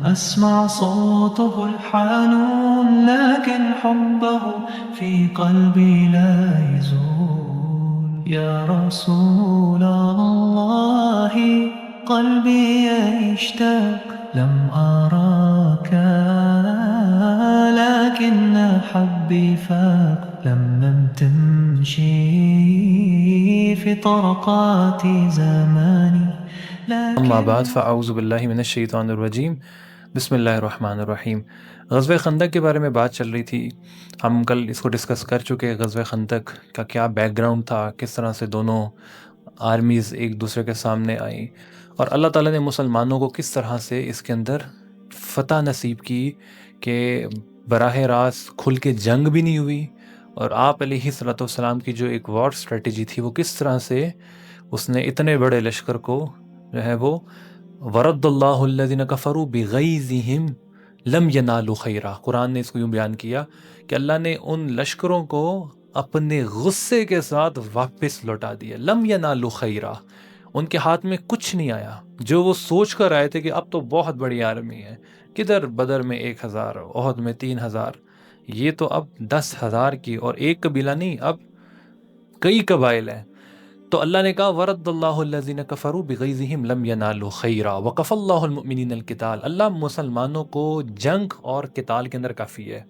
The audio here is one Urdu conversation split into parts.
أسمع صوته الحنون لكن حبه في قلبي لا يزول يا رسول الله قلبي يشتاق لم أراك لكن حبي فاق لما تمشي في طرقات زماني اما بعد لكن فاعوذ باللہ من الشیطان الرجیم بسم اللہ الرحمن الرحیم۔ غزوہ خندق کے بارے میں بات چل رہی تھی، ہم کل اس کو ڈسکس کر چکے۔ غزوہ خندق کا کیا بیک گراؤنڈ تھا، کس طرح سے دونوں آرمیز ایک دوسرے کے سامنے آئیں، اور اللہ تعالیٰ نے مسلمانوں کو کس طرح سے اس کے اندر فتح نصیب کی کہ براہ راست کھل کے جنگ بھی نہیں ہوئی، اور آپ علیہ الصلوۃ والسلام کی جو ایک وار اسٹریٹجی تھی وہ کس طرح سے اس نے اتنے بڑے لشکر کو جو ہے وہ ورد اللہ الذین کفروا بغیظہم لم ینالوا خیرا، قرآن نے اس کو یوں بیان کیا کہ اللہ نے ان لشکروں کو اپنے غصے کے ساتھ واپس لوٹا دیا۔ لم ینالوا خیرا، ان کے ہاتھ میں کچھ نہیں آیا جو وہ سوچ کر آئے تھے کہ اب تو بہت بڑی آرمی ہے، کدھر بدر میں 1000، احد میں 3000، یہ تو اب 10,000 کی، اور ایک قبیلہ نہیں، اب کئی قبائل ہیں۔ تو اللہ نے کہا ورد اللہ الذین کفروا بغیظہم لم ینالوا خیرا وکفی اللہ المؤمنین القتال، اللہ مسلمانوں کو جنگ اور قتال کے اندر کافی ہے۔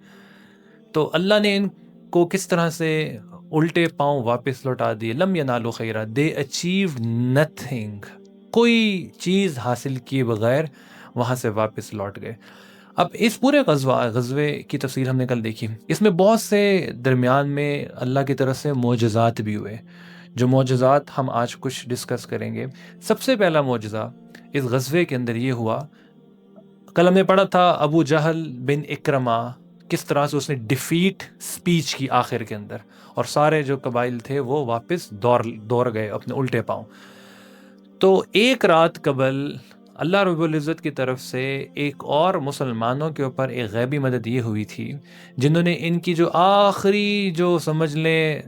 تو اللہ نے ان کو کس طرح سے الٹے پاؤں واپس لوٹا دیے۔ لم ینالوا خیرا، دے اچیو نتھنگ، کوئی چیز حاصل کیے بغیر وہاں سے واپس لوٹ گئے۔ اب اس پورے غزوے کی تفصیل ہم نے کل دیکھی، اس میں بہت سے درمیان میں اللہ کی طرف سے معجزات بھی ہوئے، جو معجزات ہم آج کچھ ڈسکس کریں گے۔ سب سے پہلا معجزہ اس غزوے کے اندر یہ ہوا، کل ہم نے پڑھا تھا ابو جہل بن اکرمہ کس طرح سے اس نے ڈیفیٹ سپیچ کی آخر کے اندر، اور سارے جو قبائل تھے وہ واپس دوڑ گئے اپنے الٹے پاؤں۔ تو ایک رات قبل اللہ رب العزت کی طرف سے ایک اور مسلمانوں کے اوپر ایک غیبی مدد یہ ہوئی تھی، جنہوں نے ان کی جو آخری جو سمجھ لیں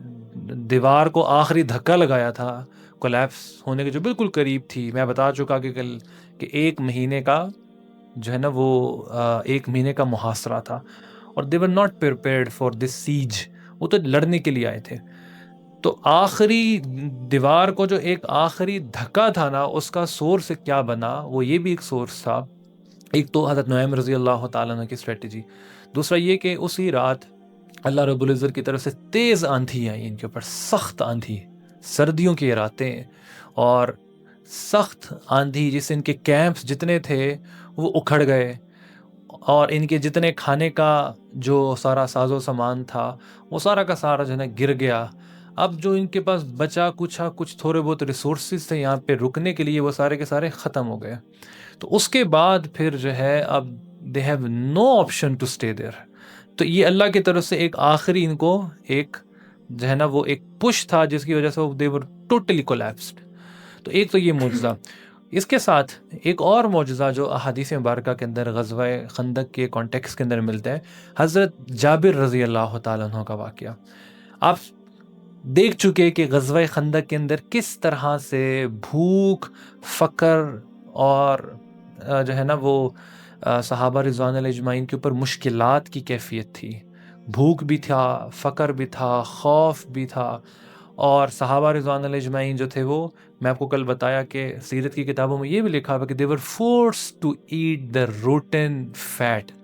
دیوار کو آخری دھکا لگایا تھا، کولیپس ہونے کے جو بالکل قریب تھی۔ میں بتا چکا کہ کل کہ 1 مہینے کا جو ہے نا وہ 1 مہینے کا محاصرہ تھا، اور they were not prepared for this siege، وہ تو لڑنے کے لیے آئے تھے۔ تو آخری دیوار کو جو ایک آخری دھکا تھا نا، اس کا سورس کیا بنا، وہ یہ بھی ایک سورس تھا۔ ایک تو حضرت نعیم رضی اللہ تعالیٰ عنہ کی اسٹریٹجی، دوسرا یہ کہ اسی رات اللہ رب العزت کی طرف سے تیز آندھی آئی ان کے اوپر، سخت آندھی، سردیوں کی راتیں اور سخت آندھی، جس سے ان کے کیمپس جتنے تھے وہ اکھڑ گئے، اور ان کے جتنے کھانے کا جو سارا ساز و سامان تھا وہ سارا کا سارا جو ہے نا گر گیا۔ اب جو ان کے پاس بچا کچھ تھوڑے بہت ریسورسز تھے یہاں پہ رکنے کے لیے، وہ سارے کے سارے ختم ہو گئے۔ تو اس کے بعد پھر جو ہے اب they have no option to stay there. تو یہ اللہ کی طرف سے ایک آخری ان کو ایک جو ہے نا وہ ایک پش تھا، جس کی وجہ سے دے ور ٹوٹلی کولیپسڈ۔ تو ایک تو یہ معجزہ، اس کے ساتھ ایک اور معجزہ جو احادیث مبارکہ کے اندر غزوہ خندق کے کانٹیکس کے اندر ملتا ہے، حضرت جابر رضی اللہ تعالیٰ عنہ کا واقعہ۔ آپ دیکھ چکے کہ غزوہ خندق کے اندر کس طرح سے بھوک، فقر اور جو ہے نا وہ صحابہ رضوان علیہ اجمعین کے اوپر مشکلات کی کیفیت تھی۔ بھوک بھی تھا، فقر بھی تھا، خوف بھی تھا، اور صحابہ رضوان علیہ اجمعین جو تھے، وہ میں آپ کو کل بتایا کہ سیرت کی کتابوں میں یہ بھی لکھا ہوا کہ they were forced to eat the rotten fat،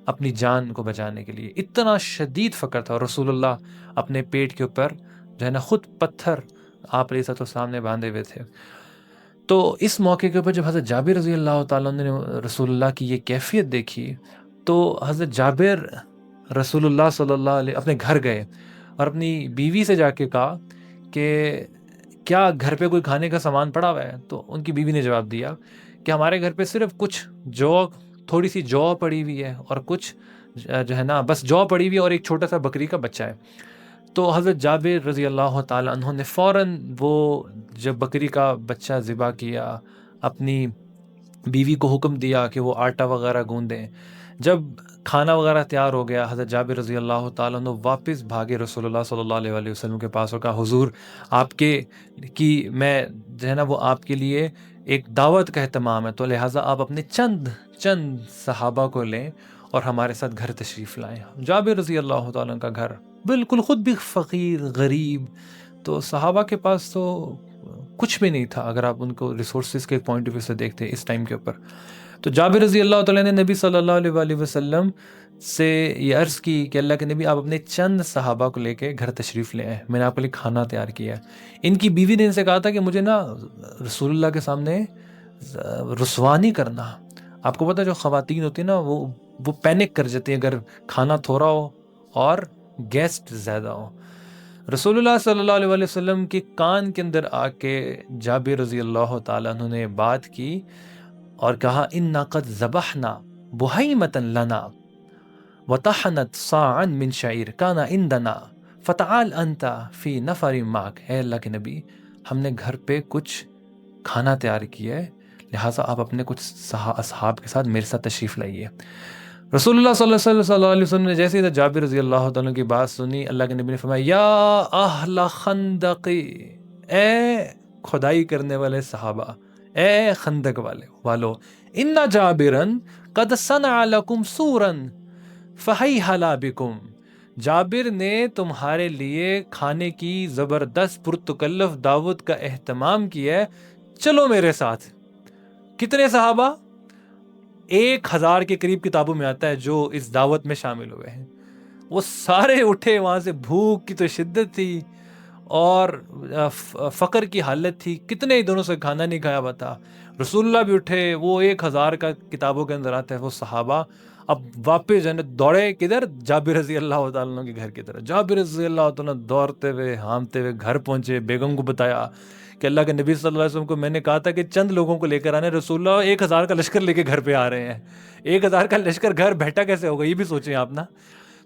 اپنی جان کو بچانے کے لیے اتنا شدید فقر تھا، اور رسول اللہ اپنے پیٹ کے اوپر جو ہے نا خود پتھر آپ علیہ السلام نے باندھے ہوئے تھے۔ تو اس موقع کے اوپر جب حضرت جابر رضی اللہ تعالیٰ نے رسول اللہ کی یہ کیفیت دیکھی، تو حضرت جابر رسول اللہ صلی اللہ علیہ اپنے گھر گئے اور اپنی بیوی سے جا کے کہا کہ کیا گھر پہ کوئی کھانے کا سامان پڑا ہوا ہے؟ تو ان کی بیوی نے جواب دیا کہ ہمارے گھر پہ صرف کچھ تھوڑی سی جو پڑی ہوئی ہے، اور کچھ جو ہے نا بس جو پڑی ہوئی ہے، اور ایک چھوٹا سا بکری کا بچہ ہے۔ تو حضرت جابر رضی اللہ تعالیٰ عنہ نے فوراً وہ جب بکری کا بچہ ذبح کیا، اپنی بیوی کو حکم دیا کہ وہ آٹا وغیرہ گوندیں۔ جب کھانا وغیرہ تیار ہو گیا، حضرت جابر رضی اللہ تعالیٰ عنہ واپس بھاگے رسول اللہ صلی اللہ علیہ وسلم کے پاس، اور کہا حضور آپ کے میں جو ہے نا وہ آپ کے لیے ایک دعوت کا اہتمام ہے، تو لہٰذا آپ اپنے چند چند صحابہ کو لیں اور ہمارے ساتھ گھر تشریف لائیں. جابر رضی اللہ تعالیٰ کا گھر بالکل خود بھی فقیر غریب، تو صحابہ کے پاس تو کچھ بھی نہیں تھا اگر آپ ان کو ریسورسز کے پوائنٹ آف ویو سے دیکھتے اس ٹائم کے اوپر. تو جابر رضی اللہ تعالیٰ نے نبی صلی اللہ علیہ وآلہ وسلم سے یہ عرض کی کہ اللہ کے نبی آپ اپنے چند صحابہ کو لے کے گھر تشریف لے آئے، میں نے آپ کے لیے کھانا تیار کیا ہے. ان کی بیوی نے ان سے کہا تھا کہ مجھے نا رسول اللہ کے سامنے رسوا نہیں کرنا. آپ کو پتہ جو خواتین ہوتی ہیں نا وہ پینک کر جاتی ہیں اگر کھانا تھوڑا ہو اور گیسٹ زیادہ ہو. رسول اللہ صلی اللہ علیہ وآلہ وسلم کے کان کے اندر آ کے جابر رضی اللہ تعالیٰ عنہ نے بات کی اور کہا انا قد ذبحنا بہیمۃ لنا وطحنت صاعا من شعیر کان عندنا فتعال انت فی نفر معک. اے اللہ کے نبی، ہم نے گھر پہ کچھ کھانا تیار کیا ہے، لہٰذا آپ اپنے کچھ اصحاب کے ساتھ میرے ساتھ تشریف لائیے. رسول اللہ صلی اللہ علیہ وسلم نے جیسے ہی جابر رضی اللہ تعالیٰ کی بات سنی، اللہ کے نبی نے فرمایا یا اہل خندقی، اے کھدائی کرنے والے صحابہ، اے خندق والو، ان جابرن قد صنع لکم سورا فہیہلا بکم. جابر نے تمہارے لیے کھانے کی زبردست پرتکلف دعوت کا اہتمام کیا ہے، چلو میرے ساتھ. کتنے صحابہ؟ 1000 کے قریب کتابوں میں آتا ہے جو اس دعوت میں شامل ہوئے ہیں. وہ سارے اٹھے وہاں سے، بھوک کی تو شدت تھی اور فقر کی حالت تھی، کتنے ہی دنوں سے کھانا نہیں کھایا ہوا تھا. رسول اللہ بھی اٹھے، وہ 1000 کا کتابوں کے اندر آتا ہے. وہ صحابہ اب واپس دوڑے کدھر؟ جابر رضی اللہ تعالیٰ کے گھر کی طرف. جابر رضی اللہ تعالیٰ دوڑتے ہوئے ہامتے ہوئے گھر پہنچے، بیگم کو بتایا کہ اللہ کے نبی صلی اللہ علیہ وسلم کو میں نے کہا تھا کہ چند لوگوں کو لے کر آنے، رسول اللہ 1000 کا لشکر لے کے گھر پہ آ رہے ہیں. 1000 کا لشکر گھر بیٹھا کیسے ہوگا، یہ بھی سوچیں آپ نا.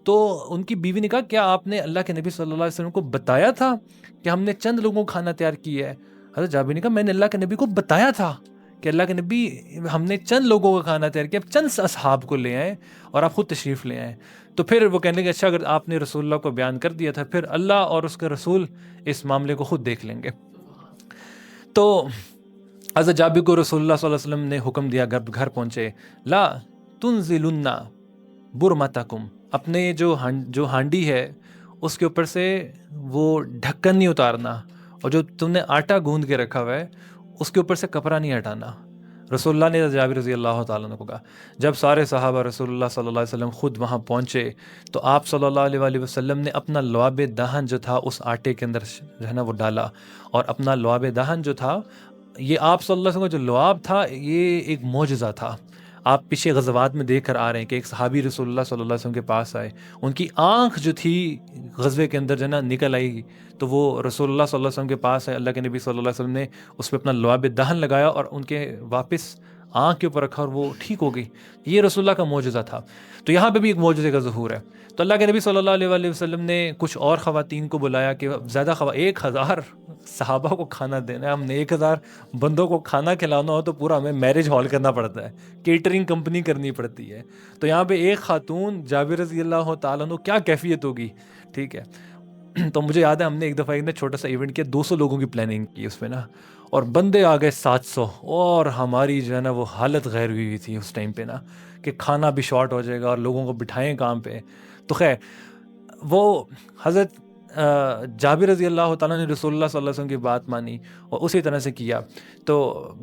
تو ان کی بیوی نے کہا کیا آپ نے اللہ کے نبی صلی اللہ علیہ وسلم کو بتایا تھا کہ ہم نے چند لوگوں کو کھانا تیار کیا ہے؟ حضرت جابر نے کہا میں نے اللہ کے نبی کو بتایا تھا کہ اللہ کے نبی ہم نے چند لوگوں کا کھانا تیار کیا، چند اصحاب کو لے آئیں اور آپ خود تشریف لے آئیں. تو پھر وہ کہنے لگے اچھا اگر آپ نے رسول اللہ کو بیان کر دیا تھا، پھر اللہ اور اس کے رسول اس معاملے کو خود دیکھ لیں گے. تو حضرت جابر کو رسول اللہ صلی اللہ علیہ وسلم نے حکم دیا، گھر پہنچے، لا تنزلن برمتکم، اپنے جو ہانڈی ہے اس کے اوپر سے وہ ڈھکن نہیں اتارنا، اور جو تم نے آٹا گوندھ کے رکھا ہوا ہے اس کے اوپر سے کپڑا نہیں ہٹانا. رسول اللہ نے جابر رضی اللہ تعالیٰ عنہ کو کہا. جب سارے صحابہ رسول اللہ صلی اللہ علیہ وسلم خود وہاں پہنچے تو آپ صلی اللہ علیہ وآلہ وسلم نے اپنا لعاب دہن جو تھا اس آٹے کے اندر جو ہے نا وہ ڈالا، اور اپنا لعاب دہن جو تھا، یہ آپ صلی اللہ علیہ وسلم کا جو لعاب تھا یہ ایک معجزہ تھا. آپ پیچھے غزوات میں دیکھ کر آ رہے ہیں کہ ایک صحابی رسول اللہ صلی اللہ علیہ وسلم کے پاس آئے، ان کی آنکھ جو تھی غزوے کے اندر جو ہے نا نکل آئی، تو وہ رسول اللہ صلی اللہ علیہ وسلم کے پاس آئے. اللہ کے نبی صلی اللہ علیہ وسلم نے اس پہ اپنا لعاب دہن لگایا اور ان کے واپس آنکھ کے اوپر رکھا اور وہ ٹھیک ہو گئی. یہ رسول اللہ کا معجزہ تھا. تو یہاں پہ بھی ایک معجزے کا ظہور ہے. تو اللہ کے نبی صلی اللہ علیہ وآلہ وسلم نے کچھ اور خواتین کو بلایا کہ زیادہ 1000 صحابہ کو کھانا دینا ہے، ہم نے 1000 بندوں کو کھانا کھلانا ہو تو پورا ہمیں میرج ہال کرنا پڑتا ہے، کیٹرنگ کمپنی کرنی پڑتی ہے. تو یہاں پہ ایک خاتون جابر رضی اللہ تعالیٰ عنہ کیا کیفیت ہوگی، ٹھیک ہے. تو مجھے یاد ہے ہم نے ایک دفعہ ایک چھوٹا سا ایونٹ کیا، 200 لوگوں کی پلاننگ کی اس پہ نا، اور بندے آ گئے 700، اور ہماری جو ہے نا وہ حالت غیر ہوئی تھی اس ٹائم پہ نا کہ کھانا بھی شارٹ ہو جائے گا اور لوگوں کو بٹھائیں کام پہ. تو خیر وہ حضرت جابر رضی اللہ تعالیٰ نے رسول اللہ صلی اللہ علیہ وسلم کی بات مانی اور اسی طرح سے کیا. تو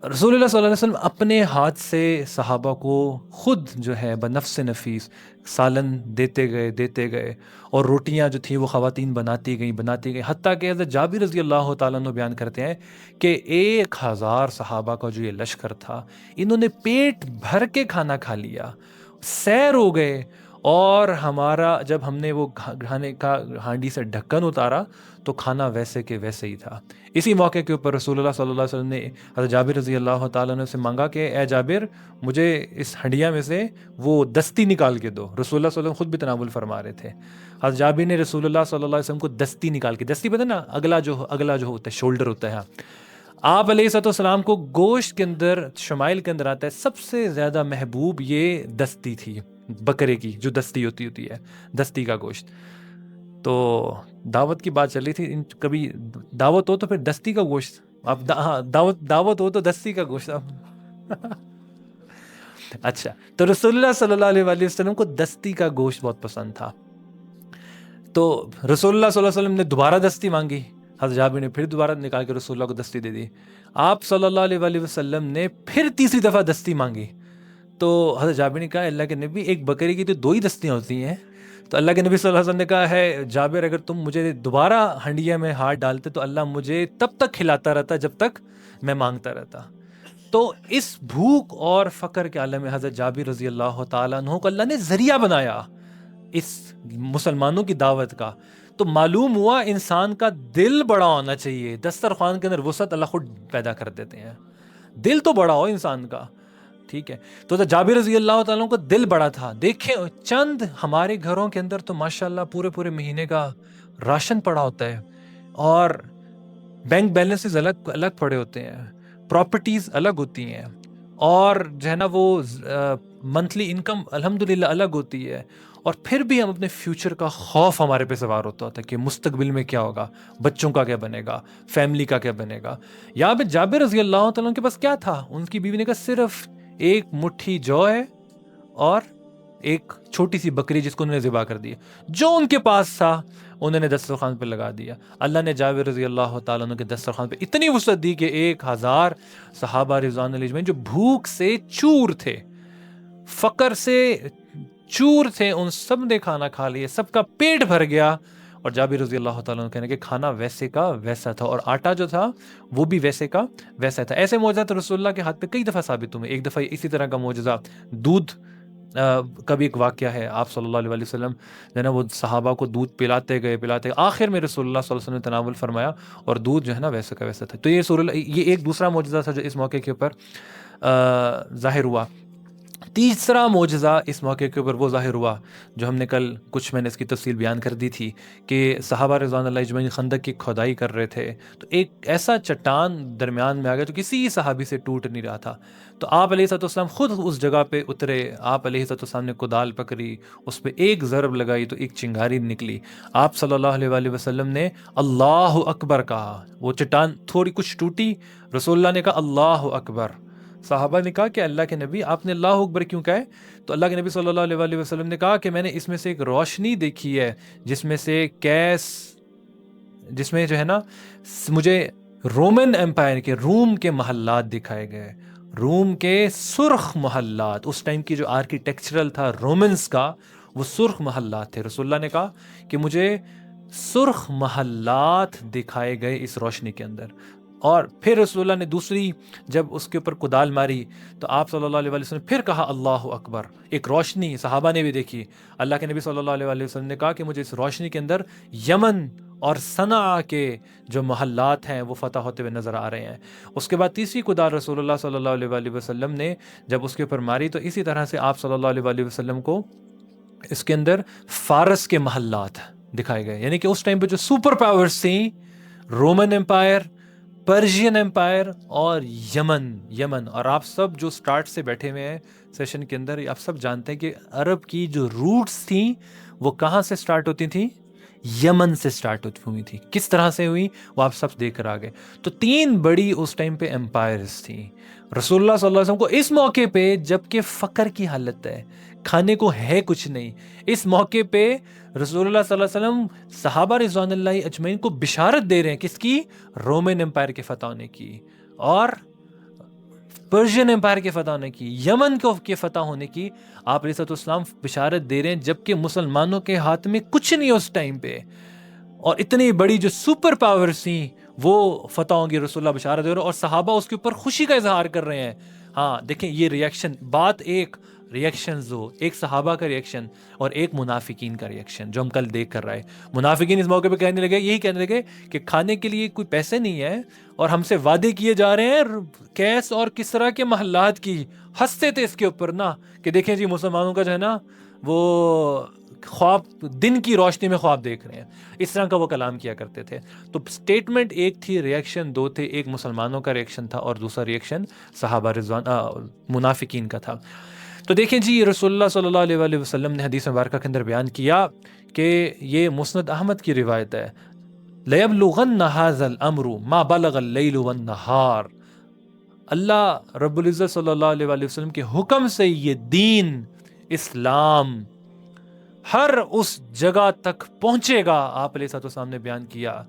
رسول اللہ صلی اللہ علیہ وسلم اپنے ہاتھ سے صحابہ کو خود جو ہے بنفس نفیس سالن دیتے گئے اور روٹیاں جو تھیں وہ خواتین بناتی گئی، حتیٰ کہ حضرت جابر رضی اللہ تعالیٰ عنہ بیان کرتے ہیں کہ 1000 صحابہ کا جو یہ لشکر تھا انہوں نے پیٹ بھر کے کھانا کھا لیا، سیر ہو گئے. اور ہمارا جب ہم نے وہ کھانے کا ہانڈی سے ڈھکن اتارا تو کھانا ویسے کے ویسے ہی تھا. اسی موقع کے اوپر رسول اللہ صلی اللہ علیہ وسلم نے حضرت جابر رضی اللہ تعالیٰ عنہ سے مانگا کہ اے جابر مجھے اس ہنڈیا میں سے وہ دستی نکال کے دو. رسول اللہ صلی اللہ علیہ وسلم خود بھی تناول فرما رہے تھے. حضرت جابر نے رسول اللہ صلی اللہ علیہ وسلم کو دستی نکال کے، دستی پتہ نا اگلا جو ہوتا ہے شولڈر ہوتا ہے. آپ علیہ السلام کو گوشت کے اندر شمائل کے اندر آتا ہے سب سے زیادہ محبوب یہ دستی تھی، بکرے کی جو دستی ہوتی ہے، دستی کا گوشت. تو دعوت کی بات چل رہی تھی، کبھی دعوت ہو تو پھر دستی کا گوشت، آپ دعوت ہو تو دستی کا گوشت. اچھا، تو رسول اللہ صلی اللہ علیہ وسلم کو دستی کا گوشت بہت پسند تھا، تو رسول اللہ صلی اللہ علیہ وسلم نے دوبارہ دستی مانگی، حضرت جابر نے پھر دوبارہ نکال کے رسول اللہ کو دستی دے دی، آپ صلی اللہ علیہ وسلم نے پھر تیسری دفعہ دستی مانگی، تو حضرت جابر نے کہا اللہ کے نبی ایک بکری کی تو 2 ہی دستیاں ہوتی ہیں، تو اللہ کے نبی صلی اللہ علیہ وسلم نے کہا ہے جابر اگر تم مجھے دوبارہ ہنڈیا میں ہاتھ ڈالتے تو اللہ مجھے تب تک کھلاتا رہتا جب تک میں مانگتا رہتا۔ تو اس بھوک اور فقر کے عالم میں حضرت جابر رضی اللہ تعالیٰ عنہ کو اللہ نے ذریعہ بنایا اس مسلمانوں کی دعوت کا، تو معلوم ہوا انسان کا دل بڑا ہونا چاہیے، دسترخوان کے اندر وسعت اللہ خود پیدا کر دیتے ہیں، دل تو بڑا ہو انسان کا، ٹھیک ہے۔ تو جابر رضی اللہ تعالیٰ کو دل بڑا تھا، دیکھیں چند ہمارے گھروں کے اندر تو ماشاءاللہ پورے مہینے کا راشن پڑا ہوتا ہے، اور بینک بیلنسز الگ پڑے ہوتے ہیں، پراپرٹیز الگ ہوتی ہیں، اور جو ہے نا وہ منتھلی انکم الحمدللہ الگ ہوتی ہے، اور پھر بھی ہم اپنے فیوچر کا خوف ہمارے پہ سوار ہوتا ہے کہ مستقبل میں کیا ہوگا، بچوں کا کیا بنے گا، فیملی کا کیا بنے گا۔ یہاں پہ جابر رضی اللہ تعالیٰ کے پاس کیا تھا؟ ان کی بیوی نے کہا صرف ایک مٹھی جو ہے اور ایک چھوٹی سی بکری جس کو انہوں نے ذبح کر دیا، جو ان کے پاس تھا انہوں نے دسترخوان پہ لگا دیا۔ اللہ نے جابر رضی اللہ تعالیٰ عنہ کے دسترخوان پہ اتنی وسعت دی کہ 1000 صحابہ رضوان اللہ اجمعین جو بھوک سے چور تھے، فقر سے چور تھے، ان سب نے کھانا کھا لیا، سب کا پیٹ بھر گیا، اور جابر رضی اللہ تعالیٰ عنہ کہنے کہ کھانا ویسے کا ویسا تھا، اور آٹا جو تھا وہ بھی ویسے کا ویسا تھا۔ ایسے معجزات رسول اللہ کے ہاتھ پہ کئی دفعہ ثابت ہوئے۔ ایک دفعہ اسی طرح کا معجزہ دودھ کا بھی ایک واقعہ ہے، آپ صلی اللہ علیہ وسلم جو ہے نا وہ صحابہ کو دودھ پلاتے گئے آخر میں رسول اللہ صلی اللہ علیہ وسلم نے تناول فرمایا اور دودھ جو ہے نا ویسا کا ویسا تھا۔ تو یہ ایک دوسرا معجزہ تھا جو اس موقع کے اوپر ظاہر ہوا۔ تیسرا معجزہ اس موقع کے اوپر وہ ظاہر ہوا جو ہم نے کل میں نے اس کی تفصیل بیان کر دی تھی کہ صحابہ رضوان اللہ اجمعین خندق کی کھدائی کر رہے تھے، تو ایک ایسا چٹان درمیان میں آ گیا تو کسی صحابی سے ٹوٹ نہیں رہا تھا، تو آپ علیہ الصلوۃ والسلام خود اس جگہ پہ اترے، آپ علیہ الصلوۃ والسلام نے کدال پکڑی، اس پہ ایک ضرب لگائی تو ایک چنگاری نکلی، آپ صلی اللہ علیہ وسلم نے اللہ اکبر کہا، وہ چٹان تھوڑی کچھ ٹوٹی، رسول اللہ نے کہا اللہ اکبر، صحابہ نے کہا کہ اللہ کے نبی آپ نے اللہ اکبر کیوں کہا ہے؟ تو اللہ کے نبی صلی اللہ علیہ وسلم نے کہا کہ میں نے اس میں سے ایک روشنی دیکھی ہے جس میں سے جس میں جو ہے نا مجھے رومن امپائر کے روم کے محلات دکھائے گئے، روم کے سرخ محلات، اس ٹائم کی جو آرکیٹیکچرل تھا رومنز کا وہ سرخ محلات تھے۔ رسول اللہ نے کہا کہ مجھے سرخ محلات دکھائے گئے اس روشنی کے اندر، اور پھر رسول اللہ نے دوسری جب اس کے اوپر کدال ماری تو آپ صلی اللہ علیہ وسلم نے پھر کہا اللہ اکبر، ایک روشنی صحابہ نے بھی دیکھی، اللہ کے نبی صلی اللہ علیہ وسلم نے کہا کہ مجھے اس روشنی کے اندر یمن اور صنعاء کے جو محلات ہیں وہ فتح ہوتے ہوئے نظر آ رہے ہیں۔ اس کے بعد تیسری کدال رسول اللہ صلی اللہ علیہ وسلم نے جب اس کے اوپر ماری تو اسی طرح سے آپ صلی اللہ علیہ وسلم کو اس کے اندر فارس کے محلات دکھائے گئے، یعنی کہ اس ٹائم پہ جو سپر پاورز تھیں، رومن امپائر، پرشین امپائر اور یمن، اور آپ سب جو سٹارٹ سے بیٹھے ہوئے ہیں سیشن کے اندر، آپ سب جانتے ہیں کہ عرب کی جو روٹس تھیں وہ کہاں سے سٹارٹ ہوتی تھیں؟ یمن سے سٹارٹ ہوئی تھی۔ کس طرح سے ہوئی وہ آپ سب دیکھ کر آگے۔ تو 3 بڑی اس ٹائم پہ امپائرز تھیں۔ رسول اللہ صلی اللہ علیہ وسلم کو اس موقع پہ جبکہ فقر کی حالت ہے، کھانے کو ہے کچھ نہیں، اس موقع پہ رسول اللہ صلی اللہ علیہ وسلم صحابہ رضوان اللہ اجمعین کو بشارت دے رہے ہیں، کس کی؟ رومن امپائر کے فتح ہونے کی، اور پرشین امپائر کے فتح ہونے کی، یمن کے فتح ہونے کی آپ علیہ السلام بشارت دے رہے ہیں، جبکہ مسلمانوں کے ہاتھ میں کچھ نہیں اس ٹائم پہ، اور اتنی بڑی جو سپر پاورز تھیں وہ فتح ہوں گی، رسول اللہ بشارت دے رہے ہیں، اور صحابہ اس کے اوپر خوشی کا اظہار کر رہے ہیں۔ ہاں دیکھیں یہ ریئیکشن، بات ریئیکشنز دو، ایک صحابہ کا ریئیکشن اور ایک منافقین کا ریئیکشن جو ہم کل دیکھ کر رہے ہیں۔ منافقین اس موقع پہ یہی کہنے لگے کہ کھانے کے لیے کوئی پیسے نہیں ہے اور ہم سے وعدے کیے جا رہے ہیں کیس اور کسرا کے محلات کی، ہنستے تھے اس کے اوپر نا کہ دیکھیں جی مسلمانوں کا جو ہے نا وہ خواب دن کی روشنی میں خواب دیکھ رہے ہیں، اس طرح کا وہ کلام کیا کرتے تھے۔ تو سٹیٹمنٹ ایک تھی، ریئیکشن 2 تھے، ایک مسلمانوں کا ریئیکشن تھا اور دوسرا ریئیکشن صحابہ رضوان منافقین کا تھا۔ تو دیکھیں جی رسول اللہ صلی اللہ علیہ وسلم نے حدیث مبارکہ کے اندر بیان کیا کہ یہ مسند احمد کی روایت ہے، لَيَبْلُغَنَّ هَذَا الْأَمْرُ مَا بَلَغَ اللَّيْلُ وَالنَّهَارُ، اللہ رب العزت صلی اللہ علیہ وآلہ وسلم کے حکم سے یہ دین اسلام ہر اس جگہ تک پہنچے گا. آپ علیہ الصلوۃ والسلام نے بیان کیا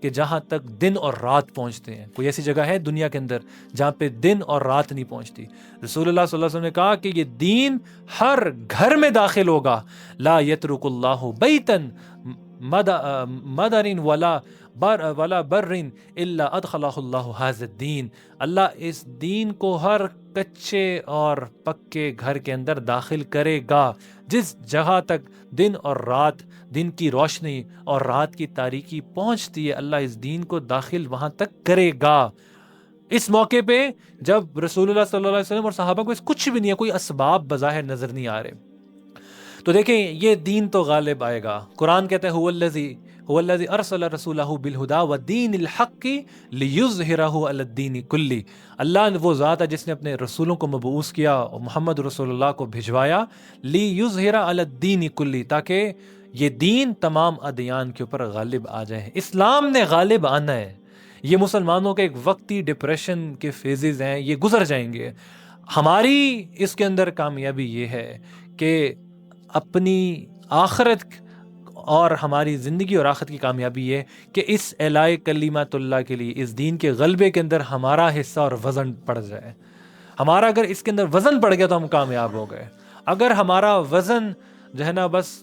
کہ جہاں تک دن اور رات پہنچتے ہیں. کوئی ایسی جگہ ہے دنیا کے اندر جہاں پہ دن اور رات نہیں پہنچتی؟ رسول اللہ صلی اللہ علیہ وسلم نے کہا کہ یہ دین ہر گھر میں داخل ہوگا. لا یترک اللہ بیتن مدرن ولا برن الا ادخلہ اللہ ھذا الدین. اللہ اس دین کو ہر کچے اور پکے گھر کے اندر داخل کرے گا. جس جگہ تک دن اور رات، دن کی روشنی اور رات کی تاریکی پہنچتی ہے، اللہ اس دین کو داخل وہاں تک کرے گا. اس موقع پہ جب رسول اللہ صلی اللہ علیہ وسلم اور صحابہ کو اس کچھ بھی نہیں ہے، کوئی اسباب بظاہر نظر نہیں آ رہے، تو دیکھیں یہ دین تو غالب آئے گا. قرآن کہتا ہے هو الذی ارسل رسولہ بالہدی ودین الحق لیظہرہ علی الدین کلہ. اللہ وہ ذات ہے جس نے اپنے رسولوں کو مبعوث کیا اور محمد رسول اللہ کو بھجوایا لیظہر علی الدین کلہ، تاکہ یہ دین تمام ادیان کے اوپر غالب آ جائے. اسلام نے غالب آنا ہے. یہ مسلمانوں کے ایک وقتی ڈپریشن کے فیزز ہیں، یہ گزر جائیں گے. ہماری اس کے اندر کامیابی یہ ہے کہ اپنی آخرت اور ہماری زندگی اور آخرت کی کامیابی ہے کہ اس اعلاء کلمت اللہ کے لیے، اس دین کے غلبے کے اندر ہمارا حصہ اور وزن پڑ جائے. ہمارا اگر اس کے اندر وزن پڑ گیا تو ہم کامیاب ہو گئے. اگر ہمارا وزن جو ہے نا بس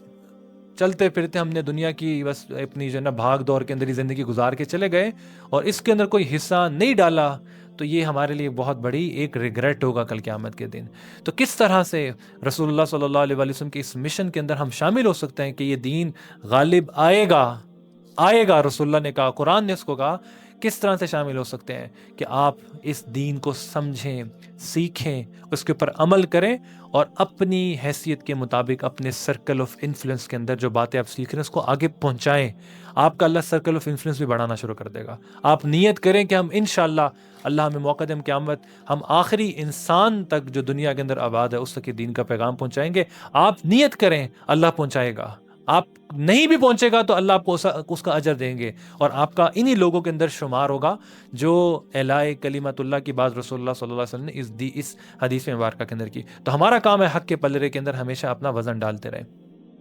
چلتے پھرتے ہم نے دنیا کی بس اپنی جو ہے نا بھاگ دور کے اندر ہی زندگی گزار کے چلے گئے اور اس کے اندر کوئی حصہ نہیں ڈالا، تو یہ ہمارے لیے بہت بڑی ایک ریگریٹ ہوگا کل قیامت کے دن. تو کس طرح سے رسول اللہ صلی اللہ علیہ وآلہ وسلم کے اس مشن کے اندر ہم شامل ہو سکتے ہیں کہ یہ دین غالب آئے گا. رسول اللہ نے کہا، قرآن نے اس کو کہا. کس طرح سے شامل ہو سکتے ہیں کہ آپ اس دین کو سمجھیں، سیکھیں، اس کے اوپر عمل کریں اور اپنی حیثیت کے مطابق اپنے سرکل آف انفلوئنس کے اندر جو باتیں آپ سیکھ رہے ہیں اس کو آگے پہنچائیں. آپ کا اللہ سرکل آف انفلوئنس بھی بڑھانا شروع کر دے گا. آپ نیت کریں کہ ہم انشاءاللہ، اللہ ہمیں موقع دے، قیامت ہم آخری انسان تک جو دنیا کے اندر آباد ہے اس تک یہ دین کا پیغام پہنچائیں گے. آپ نیت کریں، اللہ پہنچائے گا. آپ نہیں بھی پہنچے گا تو اللہ آپ کو اس کا اجر دیں گے اور آپ کا انہی لوگوں کے اندر شمار ہوگا جو اعلاء کلمت اللہ کی بات رسول اللہ صلی اللہ علیہ وسلم نے اس حدیث مبارکہ کے اندر کی. تو ہمارا کام ہے حق کے پلڑے کے اندر ہمیشہ اپنا وزن ڈالتے رہیں.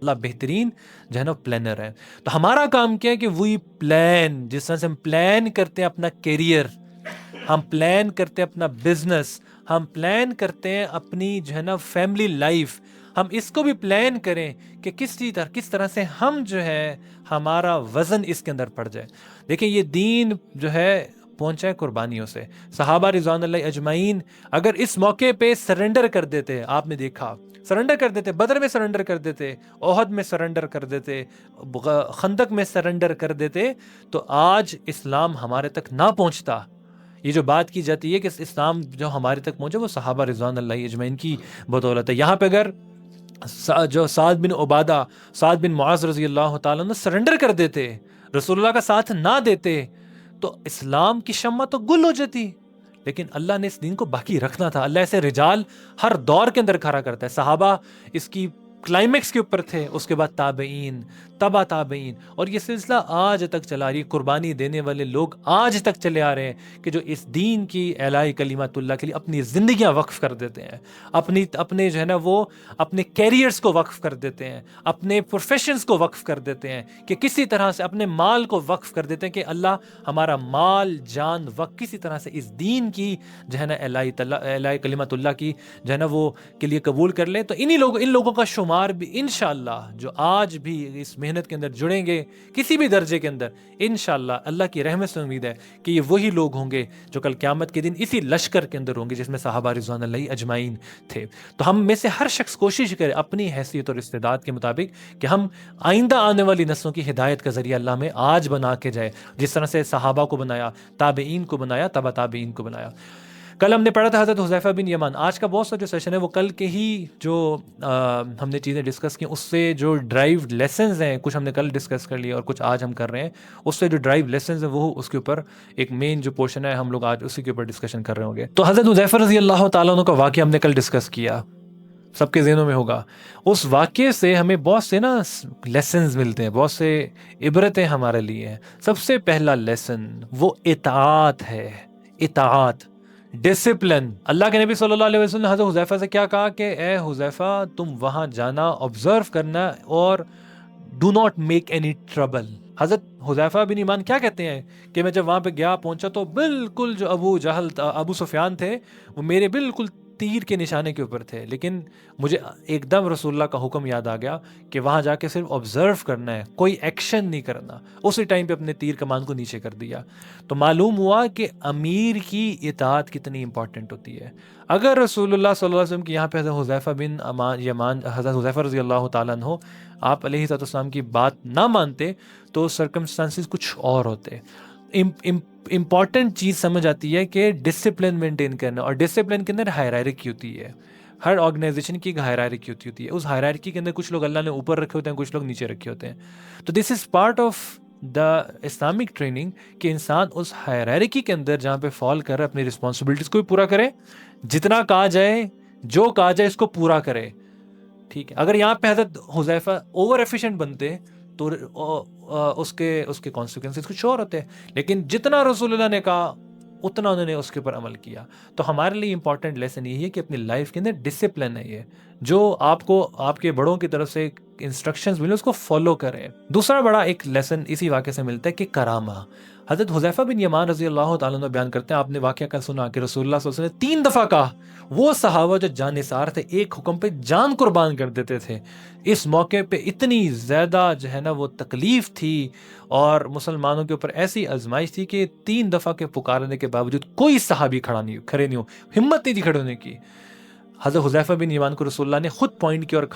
اللہ بہترین جو ہے نا پلانر ہے. تو ہمارا کام کیا ہے کہ وہی پلان، جس طرح سے ہم پلان کرتے ہیں اپنا کیریئر، ہم پلان کرتے ہیں اپنا بزنس، ہم پلان کرتے ہیں اپنی جو ہے نا فیملی لائف، ہم اس کو بھی پلان کریں کہ کس طرح سے ہم جو ہے ہمارا وزن اس کے اندر پڑ جائے. دیکھیں یہ دین جو ہے پہنچا ہے قربانیوں سے. صحابہ رضوان اللہ اجمعین اگر اس موقع پہ سرنڈر کر دیتے، آپ نے دیکھا سرنڈر کر دیتے، بدر میں سرنڈر کر دیتے، احد میں سرنڈر کر دیتے، خندق میں سرنڈر کر دیتے، تو آج اسلام ہمارے تک نہ پہنچتا. یہ جو بات کی جاتی ہے کہ اسلام جو ہمارے تک پہنچے وہ صحابہ رضوان اللہ اجمعین کی بدولت ہے. یہاں پہ اگر جو سعد بن عبادہ، سعد بن معاذ رضی اللہ تعالیٰ عنہ سرنڈر کر دیتے، رسول اللہ کا ساتھ نہ دیتے، تو اسلام کی شمع تو گل ہو جاتی. لیکن اللہ نے اس دین کو باقی رکھنا تھا. اللہ ایسے رجال ہر دور کے اندر کھڑا کرتا ہے. صحابہ اس کی کلائمیکس کے اوپر تھے، اس کے بعد تابعین، تبا تابعین، اور یہ سلسلہ آج تک چلا رہی ہے. قربانی دینے والے لوگ آج تک چلے آ رہے ہیں کہ جو اس دین کی اعلاء کلمت اللہ کے لیے اپنی زندگیاں وقف کر دیتے ہیں، اپنے جو ہے نا وہ اپنے کیریئرز کو وقف کر دیتے ہیں، اپنے پروفیشنز کو وقف کر دیتے ہیں، کہ کسی طرح سے اپنے مال کو وقف کر دیتے ہیں کہ اللہ ہمارا مال جان وقت کسی طرح سے اس دین کی جو ہے نا اعلاء کلمت اللہ کی جو ہے نا وہ کے لیے قبول کر لیں. تو ان لوگوں کا شمار بھی انشاءاللہ جو آج بھی اس محنت کے اندر جڑیں گے کسی بھی درجے کے اندر، انشاءاللہ اللہ کی رحمت سے امید ہے کہ یہ وہی لوگ ہوں گے جو کل قیامت کے دن اسی لشکر کے اندر ہوں گے جس میں صحابہ رضوان اللہ اجمعین تھے. تو ہم میں سے ہر شخص کوشش کرے اپنی حیثیت اور استعداد کے مطابق کہ ہم آئندہ آنے والی نسلوں کی ہدایت کا ذریعہ اللہ میں آج بنا کے جائے، جس طرح سے صحابہ کو بنایا، تابعین کو بنایا، تبع تابعین کو بنایا. کل ہم نے پڑھا تھا حضرت حذیفہ بن یمان. آج کا بہت سا جو سیشن ہے وہ کل کے ہی جو ہم نے چیزیں ڈسکس کی اس سے جو ڈرائیو لیسنز ہیں، کچھ ہم نے کل ڈسکس کر لیا اور کچھ آج ہم کر رہے ہیں. اس سے جو ڈرائیو لیسنز ہیں وہ اس کے اوپر ایک مین جو پورشن ہے ہم لوگ آج اسی کے اوپر ڈسکشن کر رہے ہوں گے. تو حضرت حذیفہ رضی اللہ تعالیٰ عنہ کا واقعہ ہم نے کل ڈسکس کیا، سب کے ذہنوں میں ہوگا. اس واقعے سے ہمیں بہت سے نا لیسنز ملتے ہیں، بہت سے عبرتیں ہمارے لیے ہیں. سب سے پہلا لیسن وہ اطاعت ہے. اطاعت ڈسپلن. اللہ کے نبی صلی اللہ علیہ وسلم نے حضرت حذیفہ سے کیا کہا کہ اے حذیفہ تم وہاں جانا، آبزرو کرنا اور do not make any trouble. حضرت حذیفہ بن ایمان کیا کہتے ہیں کہ میں جب وہاں پہ گیا پہنچا تو بالکل جو ابو جہل ابو سفیان تھے وہ میرے بالکل تیر کے نشانے کے اوپر تھے، لیکن مجھے ایک دم رسول اللہ کا حکم یاد آ گیا کہ وہاں جا کے صرف آبزرو کرنا ہے، کوئی ایکشن نہیں کرنا. اسی ٹائم پہ اپنے تیر کمان کو نیچے کر دیا. تو معلوم ہوا کہ امیر کی اطاعت کتنی امپورٹنٹ ہوتی ہے. اگر رسول اللہ صلی اللہ علیہ وسلم کی یہاں پہ حضرت حذیفہ بن یمان، حضرت حذیفہ رضی اللہ تعالیٰ عنہ آپ علیہ السلام کی بات نہ مانتے تو سرکمسٹانسز کچھ اور ہوتے. امپورٹنٹ چیز سمجھ آتی ہے کہ ڈسپلن مینٹین کرنا، اور ڈسپلن کے اندر ہائرارکی ہوتی ہے. ہر آرگنائزیشن کی ایک ہائرارکی ہوتی ہے. اس ہائرارکی کے اندر کچھ لوگ اللہ نے اوپر رکھے ہوتے ہیں، کچھ لوگ نیچے رکھے ہوتے ہیں. تو this is part of the Islamic training کہ انسان اس ہائرارکی کے اندر جہاں پہ فال کر رہا ہے اپنی رسپانسبلٹیز کو بھی پورا کرے، جتنا کہا جائے جو کہا جائے اس کو پورا کرے. ٹھیک ہے. اگر یہاں پہ حضرت حذیفہ اوور ایفیشینٹ بنتے تو اس کے کانسیکوینسز کچھ اور ہوتے، لیکن جتنا رسول اللہ نے کہا اتنا انہوں نے اس کے اوپر عمل کیا. تو ہمارے لیے امپورٹنٹ لیسن یہی ہے کہ اپنی لائف کے اندر ڈسپلن ہے، یہ جو آپ کو آپ کے بڑوں کی طرف سے انسٹرکشنز ملے اس کو فالو کریں. دوسرا بڑا ایک لیسن اسی واقعے سے ملتا ہے کہ کرامہ. حضرت حذیفہ بن یمان رضی اللہ تعالیٰ عنہ بیان کرتے ہیں، آپ نے واقعہ کا سنا کہ رسول اللہ صلی اللہ علیہ وسلم نے 3 دفعہ کہا وہ صحابہ جو جانثار تھے ایک حکم پہ جان قربان کر دیتے تھے. اس موقع پہ اتنی زیادہ جو ہے نا وہ تکلیف تھی اور مسلمانوں کے اوپر ایسی آزمائش تھی کہ 3 دفعہ کے پکارنے کے باوجود کوئی صحابی کھڑے نہیں ہو، ہمت نہیں تھی کھڑے ہونے کی. حضرت حذیفہ بن یمان کو رسول اللہ نے خود پوائنٹ کیا اور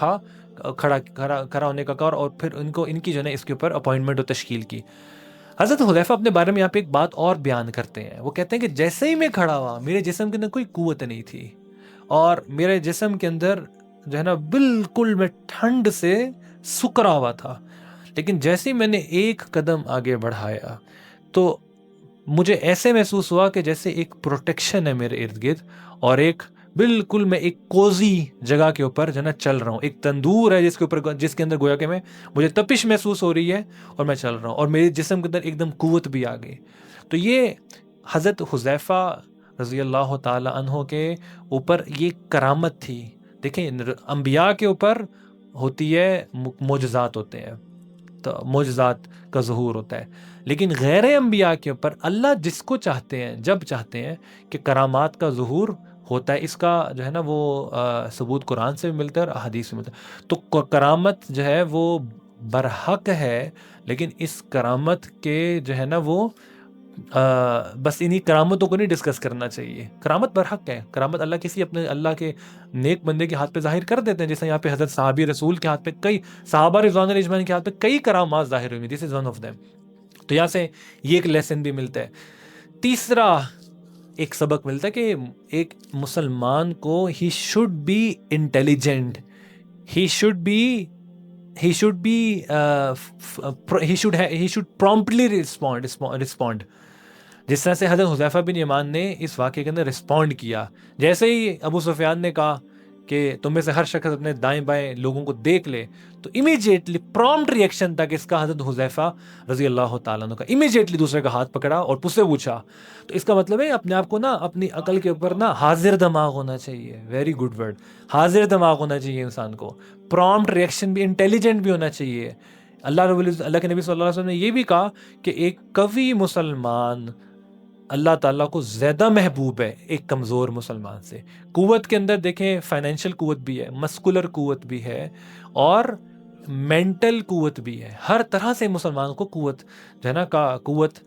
کھڑا ہونے کا کہا، اور پھر ان کی جو ہے اس کے اوپر اپوائنٹمنٹ اور تشکیل کی. حضرت حذیفہ اپنے بارے میں یہاں پہ ایک بات اور بیان کرتے ہیں. وہ کہتے ہیں کہ جیسے ہی میں کھڑا ہوا میرے جسم کے اندر کوئی قوت نہیں تھی، اور میرے جسم کے اندر جو ہے نا بالکل میں ٹھنڈ سے سکڑا ہوا تھا. لیکن جیسے ہی میں نے ایک قدم آگے بڑھایا تو مجھے ایسے محسوس ہوا کہ جیسے ایک پروٹیکشن ہے میرے ارد گرد، اور ایک بالکل میں ایک کوزی جگہ کے اوپر جو ہے نا چل رہا ہوں. ایک تندور ہے جس کے اندر گویا کہ مجھے تپش محسوس ہو رہی ہے اور میں چل رہا ہوں، اور میرے جسم کے اندر ایک دم قوت بھی آ گئی. تو یہ حضرت حذیفہ رضی اللہ تعالی عنہ کے اوپر یہ کرامت تھی. دیکھیں انبیاء کے اوپر ہوتی ہے معجزات ہوتے ہیں، تو معجزات کا ظہور ہوتا ہے، لیکن غیر انبیاء کے اوپر اللہ جس کو چاہتے ہیں جب چاہتے ہیں کہ کرامات کا ظہور ہوتا ہے. اس کا جو ہے نا وہ ثبوت قرآن سے بھی ملتا ہے اور احادیث سے ملتا ہے. تو کرامت جو ہے وہ برحق ہے، لیکن اس کرامت کے جو ہے نا وہ بس انہی کرامتوں کو نہیں ڈسکس کرنا چاہیے. کرامت برحق ہے. کرامت اللہ کسی اپنے اللہ کے نیک بندے کے ہاتھ پہ ظاہر کر دیتے ہیں، جیسے یہاں پہ حضرت صحابی رسول کے ہاتھ پہ کئی صحابہ رضوان اللہ اجمعین کے ہاتھ پہ کئی کرامات ظاہر ہوئی. دس از ون آف دیم. تو یہاں سے یہ ایک لیسن بھی ملتا ہے. تیسرا ایک سبق ملتا ہے کہ ایک مسلمان کو he should be intelligent, he should promptly respond. جس طرح سے حضرت حذیفہ بن یمان نے اس واقعے کے اندر رسپونڈ کیا. جیسے ہی ابو سفیان نے کہا کہ تم میں سے ہر شخص اپنے دائیں بائیں لوگوں کو دیکھ لے، تو امیجیٹلی پرومپٹ ریئیکشن تھا کہ اس کا حضرت حذیفہ رضی اللہ تعالیٰ عنہ کا امیجیٹلی دوسرے کا ہاتھ پکڑا اور اس سے پوچھا. تو اس کا مطلب ہے اپنے آپ کو نا اپنی عقل کے اوپر نا حاضر دماغ ہونا چاہیے. ویری گڈ ورڈ، حاضر دماغ ہونا چاہیے انسان کو. پرومپٹ ریئیکشن بھی، انٹیلیجنٹ بھی ہونا چاہیے. اللہ کے نبی صلی اللہ علیہ وسلم نے یہ بھی کہا کہ ایک قوی مسلمان اللہ تعالیٰ کو زیادہ محبوب ہے ایک کمزور مسلمان سے. قوت کے اندر دیکھیں فائنینشیل قوت بھی ہے، مسکولر قوت بھی ہے، اور مینٹل قوت بھی ہے. ہر طرح سے مسلمان کو قوت جو ہے نا قوت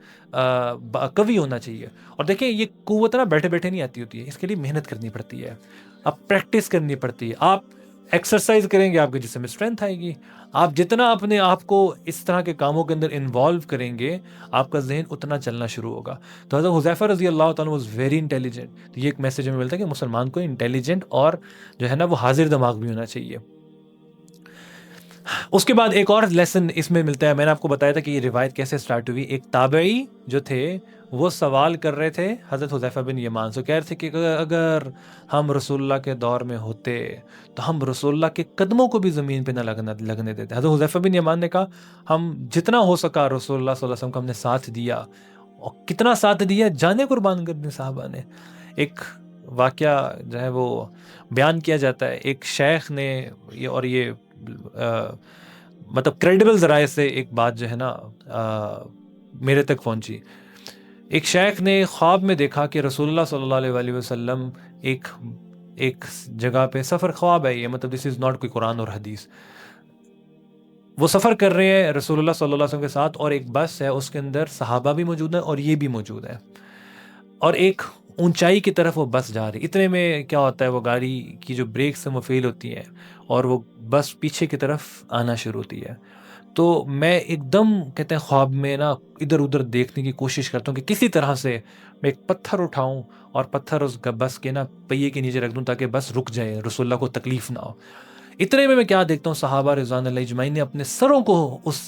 قوی ہونا چاہیے. اور دیکھیں یہ قوت نا بیٹھے بیٹھے نہیں آتی ہوتی ہے، اس کے لیے محنت کرنی پڑتی ہے، اب پریکٹس کرنی پڑتی ہے. آپ ایکسرسائز کریں گے آپ کے جسم میں اسٹرینتھ آئے گی. آپ جتنا اپنے آپ کو اس طرح کے کاموں کے اندر انوالو کریں گے آپ کا ذہن اتنا چلنا شروع ہوگا. تو حضرت حذیفہ رضی اللہ تعالیٰ واز ویری انٹیلیجنٹ. تو یہ ایک میسیج ہمیں ملتا ہے کہ مسلمان کو انٹیلیجنٹ اور جو ہے نا وہ حاضر دماغ بھی ہونا چاہیے. اس کے بعد ایک اور لیسن اس میں ملتا ہے. میں نے آپ کو بتایا تھا کہ یہ روایت کیسے سٹارٹ ہوئی. ایک تابعی جو تھے وہ سوال کر رہے تھے حضرت حذیفہ بن یمان سے، کہہ رہے تھے کہ اگر ہم رسول اللہ کے دور میں ہوتے تو ہم رسول اللہ کے قدموں کو بھی زمین پہ نہ لگنے دیتے. حضرت حذیفہ بن یمان نے کہا ہم جتنا ہو سکا رسول اللہ صلی اللہ علیہ وسلم کا ہم نے ساتھ دیا، اور کتنا ساتھ دیا، جانیں قربان کر دی صحابہ نے. ایک واقعہ جو ہے وہ بیان کیا جاتا ہے. ایک شیخ نے اور یہ مطلب کریڈیبل ذرائع سے ایک بات جو ہے نا میرے تک پہنچی. ایک شیخ نے خواب میں دیکھا کہ رسول اللہ صلی اللہ علیہ وسلم ایک جگہ پہ سفر، خواب ہے یہ، مطلب دس از ناٹ کوئی قرآن اور حدیث، وہ سفر کر رہے ہیں رسول اللہ صلی اللہ علیہ وسلم کے ساتھ، اور ایک بس ہے اس کے اندر صحابہ بھی موجود ہیں اور یہ بھی موجود ہے، اور ایک اونچائی کی طرف وہ بس جا رہی. اتنے میں کیا ہوتا ہے، وہ گاڑی کی جو بریکس ہیں وہ فیل ہوتی ہیں اور وہ بس پیچھے کی طرف آنا شروع ہوتی ہے. تو میں ایک دم کہتے ہیں خواب میں نا ادھر ادھر دیکھنے کی کوشش کرتا ہوں کہ کسی طرح سے میں ایک پتھر اٹھاؤں اور پتھر اس بس کے نا پہیے کے نیچے رکھ دوں تاکہ بس رک جائے، رسول اللہ کو تکلیف نہ ہو. اتنے میں کیا دیکھتا ہوں، صحابہ رضوان اللہ اجمعین نے اپنے سروں کو اس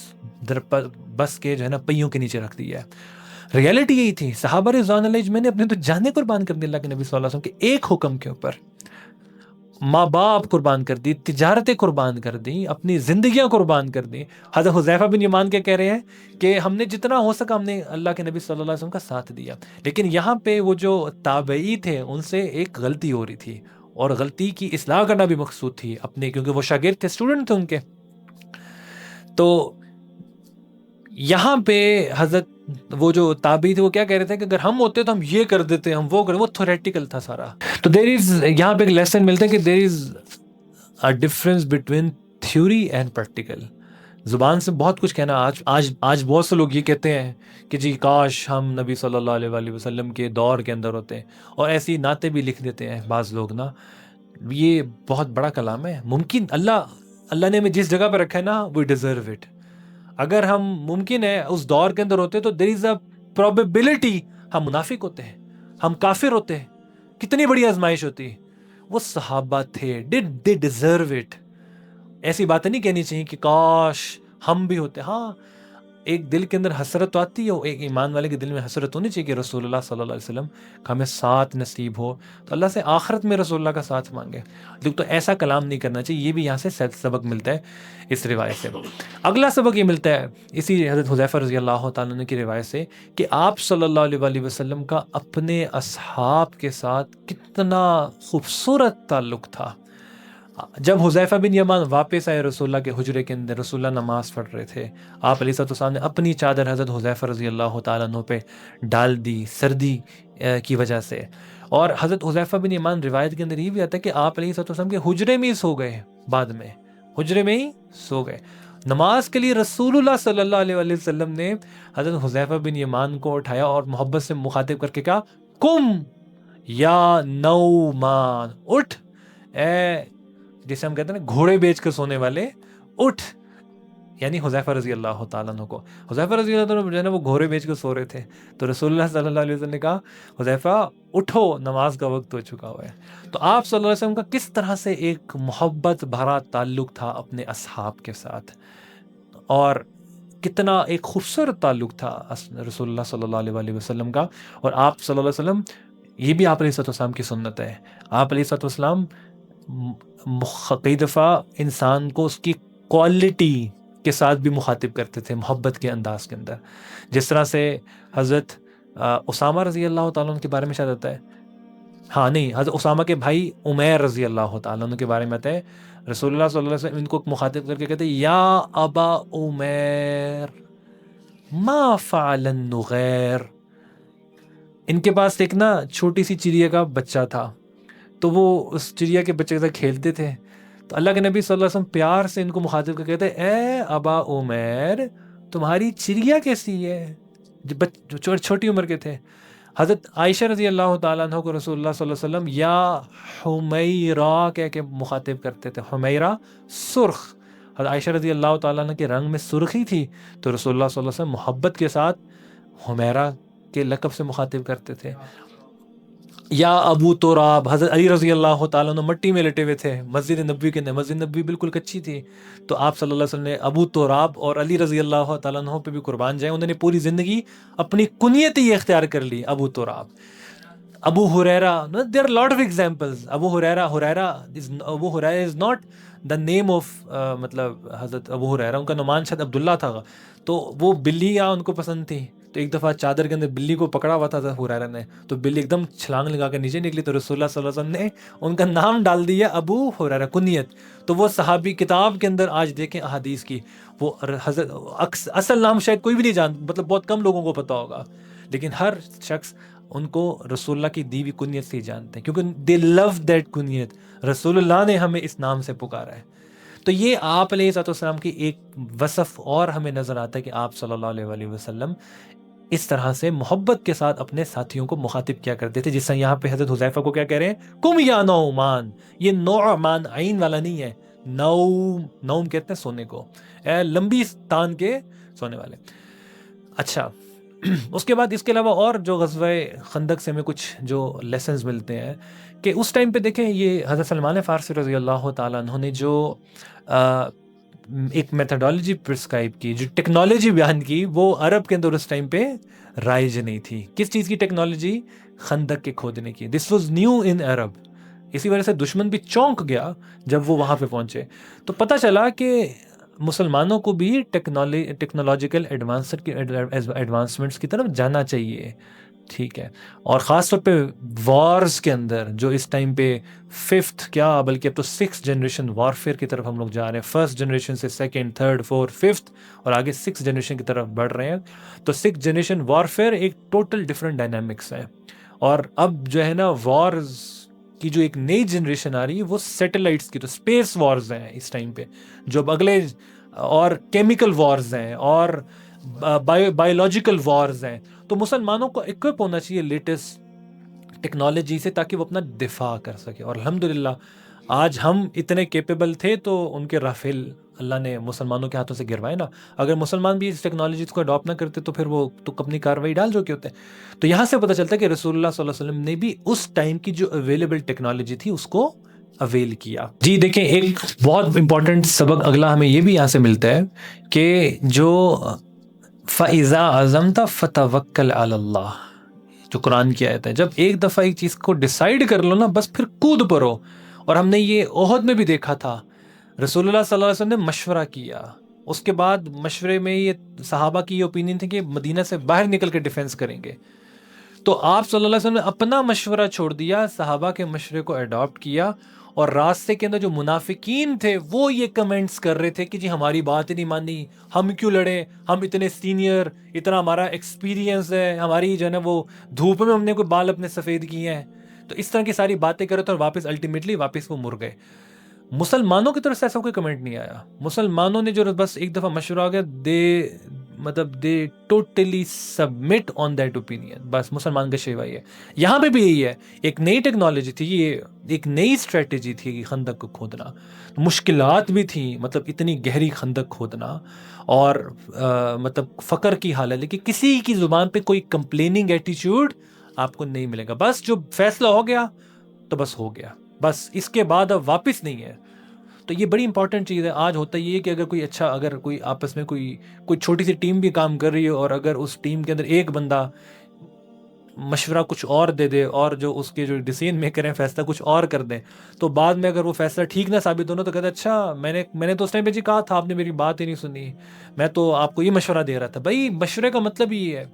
بس کے جو ہے نا پہیوں کے نیچے رکھ دیا ہے. ریالٹی یہی تھی، صحابہ رضوان اللہ اجمعین نے اپنے تو جانیں قربان کر دی اللہ کے نبی صلی اللہ علیہ وسلم کے ایک حکم کے اوپر، ماں باپ قربان کر دی، تجارتیں قربان کر دی، اپنی زندگیاں قربان کر دی. حضرت حذیفہ بن یمان کیا کہہ رہے ہیں کہ ہم نے جتنا ہو سکا ہم نے اللہ کے نبی صلی اللہ علیہ وسلم کا ساتھ دیا. لیکن یہاں پہ وہ جو تابعی تھے ان سے ایک غلطی ہو رہی تھی، اور غلطی کی اصلاح کرنا بھی مقصود تھی اپنے، کیونکہ وہ شاگرد تھے، اسٹوڈنٹ تھے ان کے. تو یہاں پہ حضرت وہ جو تابعی تھے وہ کیا کہہ رہے تھے کہ اگر ہم ہوتے تو ہم یہ کر دیتے، ہم وہ کرتے، وہ تھوریٹیکل تھا سارا. تو دیر از یہاں پہ ایک لیسن ملتا ہے کہ there is a difference between theory and practical. زبان سے بہت کچھ کہنا، آج بہت سے لوگ یہ کہتے ہیں کہ جی کاش ہم نبی صلی اللہ علیہ وآلہ وسلم کے دور کے اندر ہوتے، اور ایسی نعتیں بھی لکھ دیتے ہیں بعض لوگ نا. یہ بہت بڑا کلام ہے. ممکن اللہ نے ہمیں جس جگہ پہ رکھا ہے نا وی ڈیزرو اٹ. اگر ہم ممکن ہے اس دور کے اندر ہوتے تو دیر از اے پروبیبلٹی ہم منافق ہوتے ہیں، ہم کافر ہوتے ہیں، کتنی بڑی آزمائش ہوتی. وہ صحابہ تھے، ڈڈ دے ڈیزرو اٹ. ایسی باتیں نہیں کہنی چاہیے کہ کاش ہم بھی ہوتے. ہاں ایک دل کے اندر حسرت تو آتی ہے، ایک ایمان والے کے دل میں حسرت ہونی چاہیے کہ رسول اللہ صلی اللہ علیہ وسلم کا ہمیں ساتھ نصیب ہو، تو اللہ سے آخرت میں رسول اللہ کا ساتھ مانگے. تو ایسا کلام نہیں کرنا چاہیے. یہ بھی یہاں سے سبق ملتا ہے اس روایت سے. اگلا سبق یہ ملتا ہے اسی حضرت حذیفہ رضی اللہ تعالیٰ عنہ کی روایت سے کہ آپ صلی اللہ علیہ وآلہ وسلم کا اپنے اصحاب کے ساتھ کتنا خوبصورت تعلق تھا. جب حذیفہ بن یمان واپس آئے رسول اللہ کے حجرے کے اندر، رسول اللہ نماز پڑھ رہے تھے، آپ علیہ السلام نے اپنی چادر حضرت حذیفہ رضی اللہ تعالیٰ عنہ پہ ڈال دی سردی کی وجہ سے. اور حضرت حذیفہ بن یمان روایت کے اندر یہ بھی آتا ہے کہ آپ علیہ السلام کے حجرے میں ہی سو گئے، بعد میں حجرے میں ہی سو گئے. نماز کے لیے رسول اللہ صلی اللہ علیہ وآلہ وسلم نے حضرت حذیفہ بن یمان کو اٹھایا اور محبت سے مخاطب کر کے کہا، کم یا نومان، اٹھ اے، جسے ہم کہتے ہیں نا گھوڑے بیچ کر سونے والے، اٹھ. یعنی حذیفہ رضی اللہ تعالیٰ عنہ کو، حذیفہ رضی اللہ عنہ جو ہے نا وہ گھوڑے بیچ کر سو رہے تھے، تو رسول اللہ صلی اللہ علیہ وسلم نے کہا حذیفہ اٹھو، نماز کا وقت ہو چکا ہوا ہے. تو آپ صلی اللہ علیہ وسلم کا کس طرح سے ایک محبت بھرا تعلق تھا اپنے اصحاب کے ساتھ، اور کتنا ایک خوبصورت تعلق تھا رسول اللہ صلی اللہ علیہ وآلہ وسلم کا. اور آپ صلی اللہ علیہ وسلم، یہ بھی آپ علیہ السلام کی سنت ہے، آپ علیہ السلام کئی دفعہ انسان کو اس کی کوالٹی کے ساتھ بھی مخاطب کرتے تھے، محبت کے انداز کے اندر. جس طرح سے حضرت اسامہ رضی اللہ تعالیٰ عنہ کے بارے میں شاید آتا ہے، ہاں نہیں، حضرت اسامہ کے بھائی عمیر رضی اللہ تعالیٰ عنہ کے بارے میں آتا ہے، رسول اللہ صلی اللہ علیہ وسلم ان کو مخاطب کر کے کہتے ہیں، یا ابا عمیر ما فعل النغیر. ان کے پاس ایک نا چھوٹی سی چڑیا کا بچہ تھا، تو وہ اس چڑیا کے بچے کے ساتھ کھیلتے تھے. تو اللہ کے نبی صلی اللہ علیہ وسلم پیار سے ان کو مخاطب کر کہتے ہیں، اے ابا عمیر تمہاری چڑیا کیسی ہے، جو چھوٹی عمر کے تھے. حضرت عائشہ رضی اللہ تعالیٰ عنہ کو رسول اللہ صلی اللہ علیہ وسلم یا حمیرہ کہہ کے مخاطب کرتے تھے. حمیرہ سرخ، حضرت عائشہ رضی اللہ تعالیٰ عنہ کے رنگ میں سرخی تھی، تو رسول اللہ صلی اللہ علیہ وسلم محبت کے ساتھ حمیرہ کے لقب سے مخاطب کرتے تھے. یا ابو تراب، حضرت علی رضی اللہ تعالیٰ عنہ مٹی میں لٹے ہوئے تھے مسجد نبوی کے اندر، مسجد نبوی بالکل کچی تھی، تو آپ صلی اللہ علیہ وسلم نے ابو تراب اور علی رضی اللہ تعالیٰ عنہ پہ بھی قربان جائیں، انہوں نے پوری زندگی اپنی کنیت ہی اختیار کر لی، ابو تراب. ابو ہریرہ، there are lot of examples. Abu Hurairah is not the name of مطلب حضرت ابو ہریرہ، ان کا نعمان شاید عبداللہ تھا، تو وہ بلیاں ان کو پسند تھی، تو ایک دفعہ چادر کے اندر بلی کو پکڑا ہوا تھا ابو ہریرہ نے، تو بلی ایک دم چھلانگ لگا کے نیچے نکلی، تو رسول اللہ صلی اللہ علیہ وسلم نے ان کا نام ڈال دیا ابو ہریرہ، کنیت. تو وہ صحابی کتاب کے اندر آج دیکھیں احادیث کی، وہ حضرت اصل نام شاید کوئی بھی نہیں جانتا، مطلب بہت کم لوگوں کو پتا ہوگا، لیکن ہر شخص ان کو رسول اللہ کی دی ہوئی کنیت سے ہی جانتے ہیں، کیونکہ دے لو دیٹ کنیت. رسول اللہ نے ہمیں اس نام سے پکارا ہے. تو یہ آپ علیہ السلام کی ایک وصف اور ہمیں نظر آتا ہے کہ آپ صلی اللہ علیہ وآلہ وسلم اس طرح سے محبت کے ساتھ اپنے ساتھیوں کو مخاطب کیا کرتے تھے. جس طرح یہاں پہ حضرت حذیفہ کو کیا کہہ رہے ہیں، کم یا نعمان. یہ نعمان عین والا نہیں ہے، نوم کہتے ہیں سونے کو، اے لمبی تان کے سونے والے. اچھا اس کے بعد اس کے علاوہ اور جو غزوہ خندق سے ہمیں کچھ جو لیسنز ملتے ہیں کہ اس ٹائم پہ دیکھیں یہ حضرت سلمان فارسی رضی اللہ تعالیٰ عنہ نے جو ایک میتھڈالوجی پرسکرائب کی، جو ٹیکنالوجی بیان کی، وہ عرب کے اندر اس ٹائم پہ رائج نہیں تھی. کس چیز کی ٹیکنالوجی؟ خندق کے کھودنے کی. دس واز نیو ان عرب. اسی وجہ سے دشمن بھی چونک گیا جب وہ وہاں پہ پہنچے. تو پتہ چلا کہ مسلمانوں کو بھی ٹیکنالوجیکل ایڈوانسمنٹس کی طرف جانا چاہیے. ٹھیک ہے، اور خاص طور پہ وارز کے اندر جو اس ٹائم پہ ففتھ کیا بلکہ اب تو 6th جنریشن وارفیئر کی طرف ہم لوگ جا رہے ہیں. فرسٹ جنریشن سے سیکنڈ، تھرڈ، فورتھ، ففتھ اور آگے 6th جنریشن کی طرف بڑھ رہے ہیں. تو 6th جنریشن وارفیئر ایک ٹوٹل ڈفرینٹ ڈائنامکس ہے. اور اب جو ہے نا وارز کی جو ایک نئی جنریشن آ رہی ہے وہ سیٹلائٹس کی، تو اسپیس وارز ہیں اس ٹائم پہ جو اب اگلے، اور کیمیکل وارز ہیں اور بایولوجیکل وارز ہیں. تو مسلمانوں کو اکوپ ہونا چاہیے لیٹسٹ ٹیکنالوجی سے تاکہ وہ اپنا دفاع کر سکے. اور الحمدللہ آج ہم اتنے کیپیبل تھے تو ان کے رافیل اللہ نے مسلمانوں کے ہاتھوں سے گروائے نا. اگر مسلمان بھی اس ٹیکنالوجیز کو اڈاپٹ نہ کرتے تو پھر وہ تو اپنی کاروائی ڈال چکے ہوتے. تو یہاں سے پتہ چلتا ہے کہ رسول اللہ صلی اللہ علیہ وسلم نے بھی اس ٹائم کی جو اویلیبل ٹیکنالوجی تھی اس کو اویل کیا. جی دیکھیں ایک بہت امپورٹنٹ سبق اگلا ہمیں یہ بھی یہاں سے ملتا ہے کہ جو فَإِذَا عَزَمْتَ فَتَوَكَّلْ عَلَى اللَّهِ، جو قرآن کی آیت ہے، جب ایک دفعہ ایک چیز کو ڈیسائیڈ کر لو نا بس پھر کود پڑو. اور ہم نے یہ احد میں بھی دیکھا تھا، رسول اللہ صلی اللہ علیہ وسلم نے مشورہ کیا، اس کے بعد مشورے میں یہ صحابہ کی یہ اوپینین تھی کہ مدینہ سے باہر نکل کے ڈیفینس کریں گے. تو آپ صلی اللہ علیہ وسلم نے اپنا مشورہ چھوڑ دیا، صحابہ کے مشورے کو اڈاپٹ کیا. اور راستے کے اندر جو منافقین تھے وہ یہ کمنٹس کر رہے تھے کہ جی ہماری بات ہی نہیں مانی، ہم کیوں لڑیں، ہم اتنے سینئر، اتنا ہمارا ایکسپیرینس ہے، ہماری جو ہے نا وہ دھوپ میں ہم نے کوئی بال اپنے سفید کیے ہیں. تو اس طرح کی ساری باتیں کرے تو واپس الٹیمیٹلی واپس وہ مر گئے. مسلمانوں کی طرف سے ایسا کوئی کمنٹ نہیں آیا. مسلمانوں نے جو بس ایک دفعہ مشورہ ہو گیا، they totally submit on that opinion. بس مسلمان کا شیوا یہ ہے. یہاں پہ بھی یہی ہے، ایک نئی ٹیکنالوجی تھی، یہ ایک نئی اسٹریٹجی تھی خندق کو کھودنا. مشکلات بھی تھیں، مطلب اتنی گہری خندق کھودنا، اور مطلب فقر کی حالت، لیکن کسی کی زبان پہ کوئی کمپلیننگ ایٹیچیوڈ آپ کو نہیں ملے گا. بس جو فیصلہ ہو گیا تو بس ہو گیا، بس اس کے بعد اب واپس نہیں ہے. تو یہ بڑی امپورٹنٹ چیز ہے. آج ہوتا یہ ہے کہ اگر کوئی آپس میں کوئی چھوٹی سی ٹیم بھی کام کر رہی ہے اور اگر اس ٹیم کے اندر ایک بندہ مشورہ کچھ اور دے دے اور جو اس کے جو ڈیسیژن میکر ہیں فیصلہ کچھ اور کر دیں، تو بعد میں اگر وہ فیصلہ ٹھیک نہ ثابت ہونا تو کہتے ہیں اچھا میں نے تو اس ٹائم پہ جی کہا تھا، آپ نے میری بات ہی نہیں سنی، میں تو آپ کو یہ مشورہ دے رہا تھا. بھائی مشورے کا مطلب یہ ہے،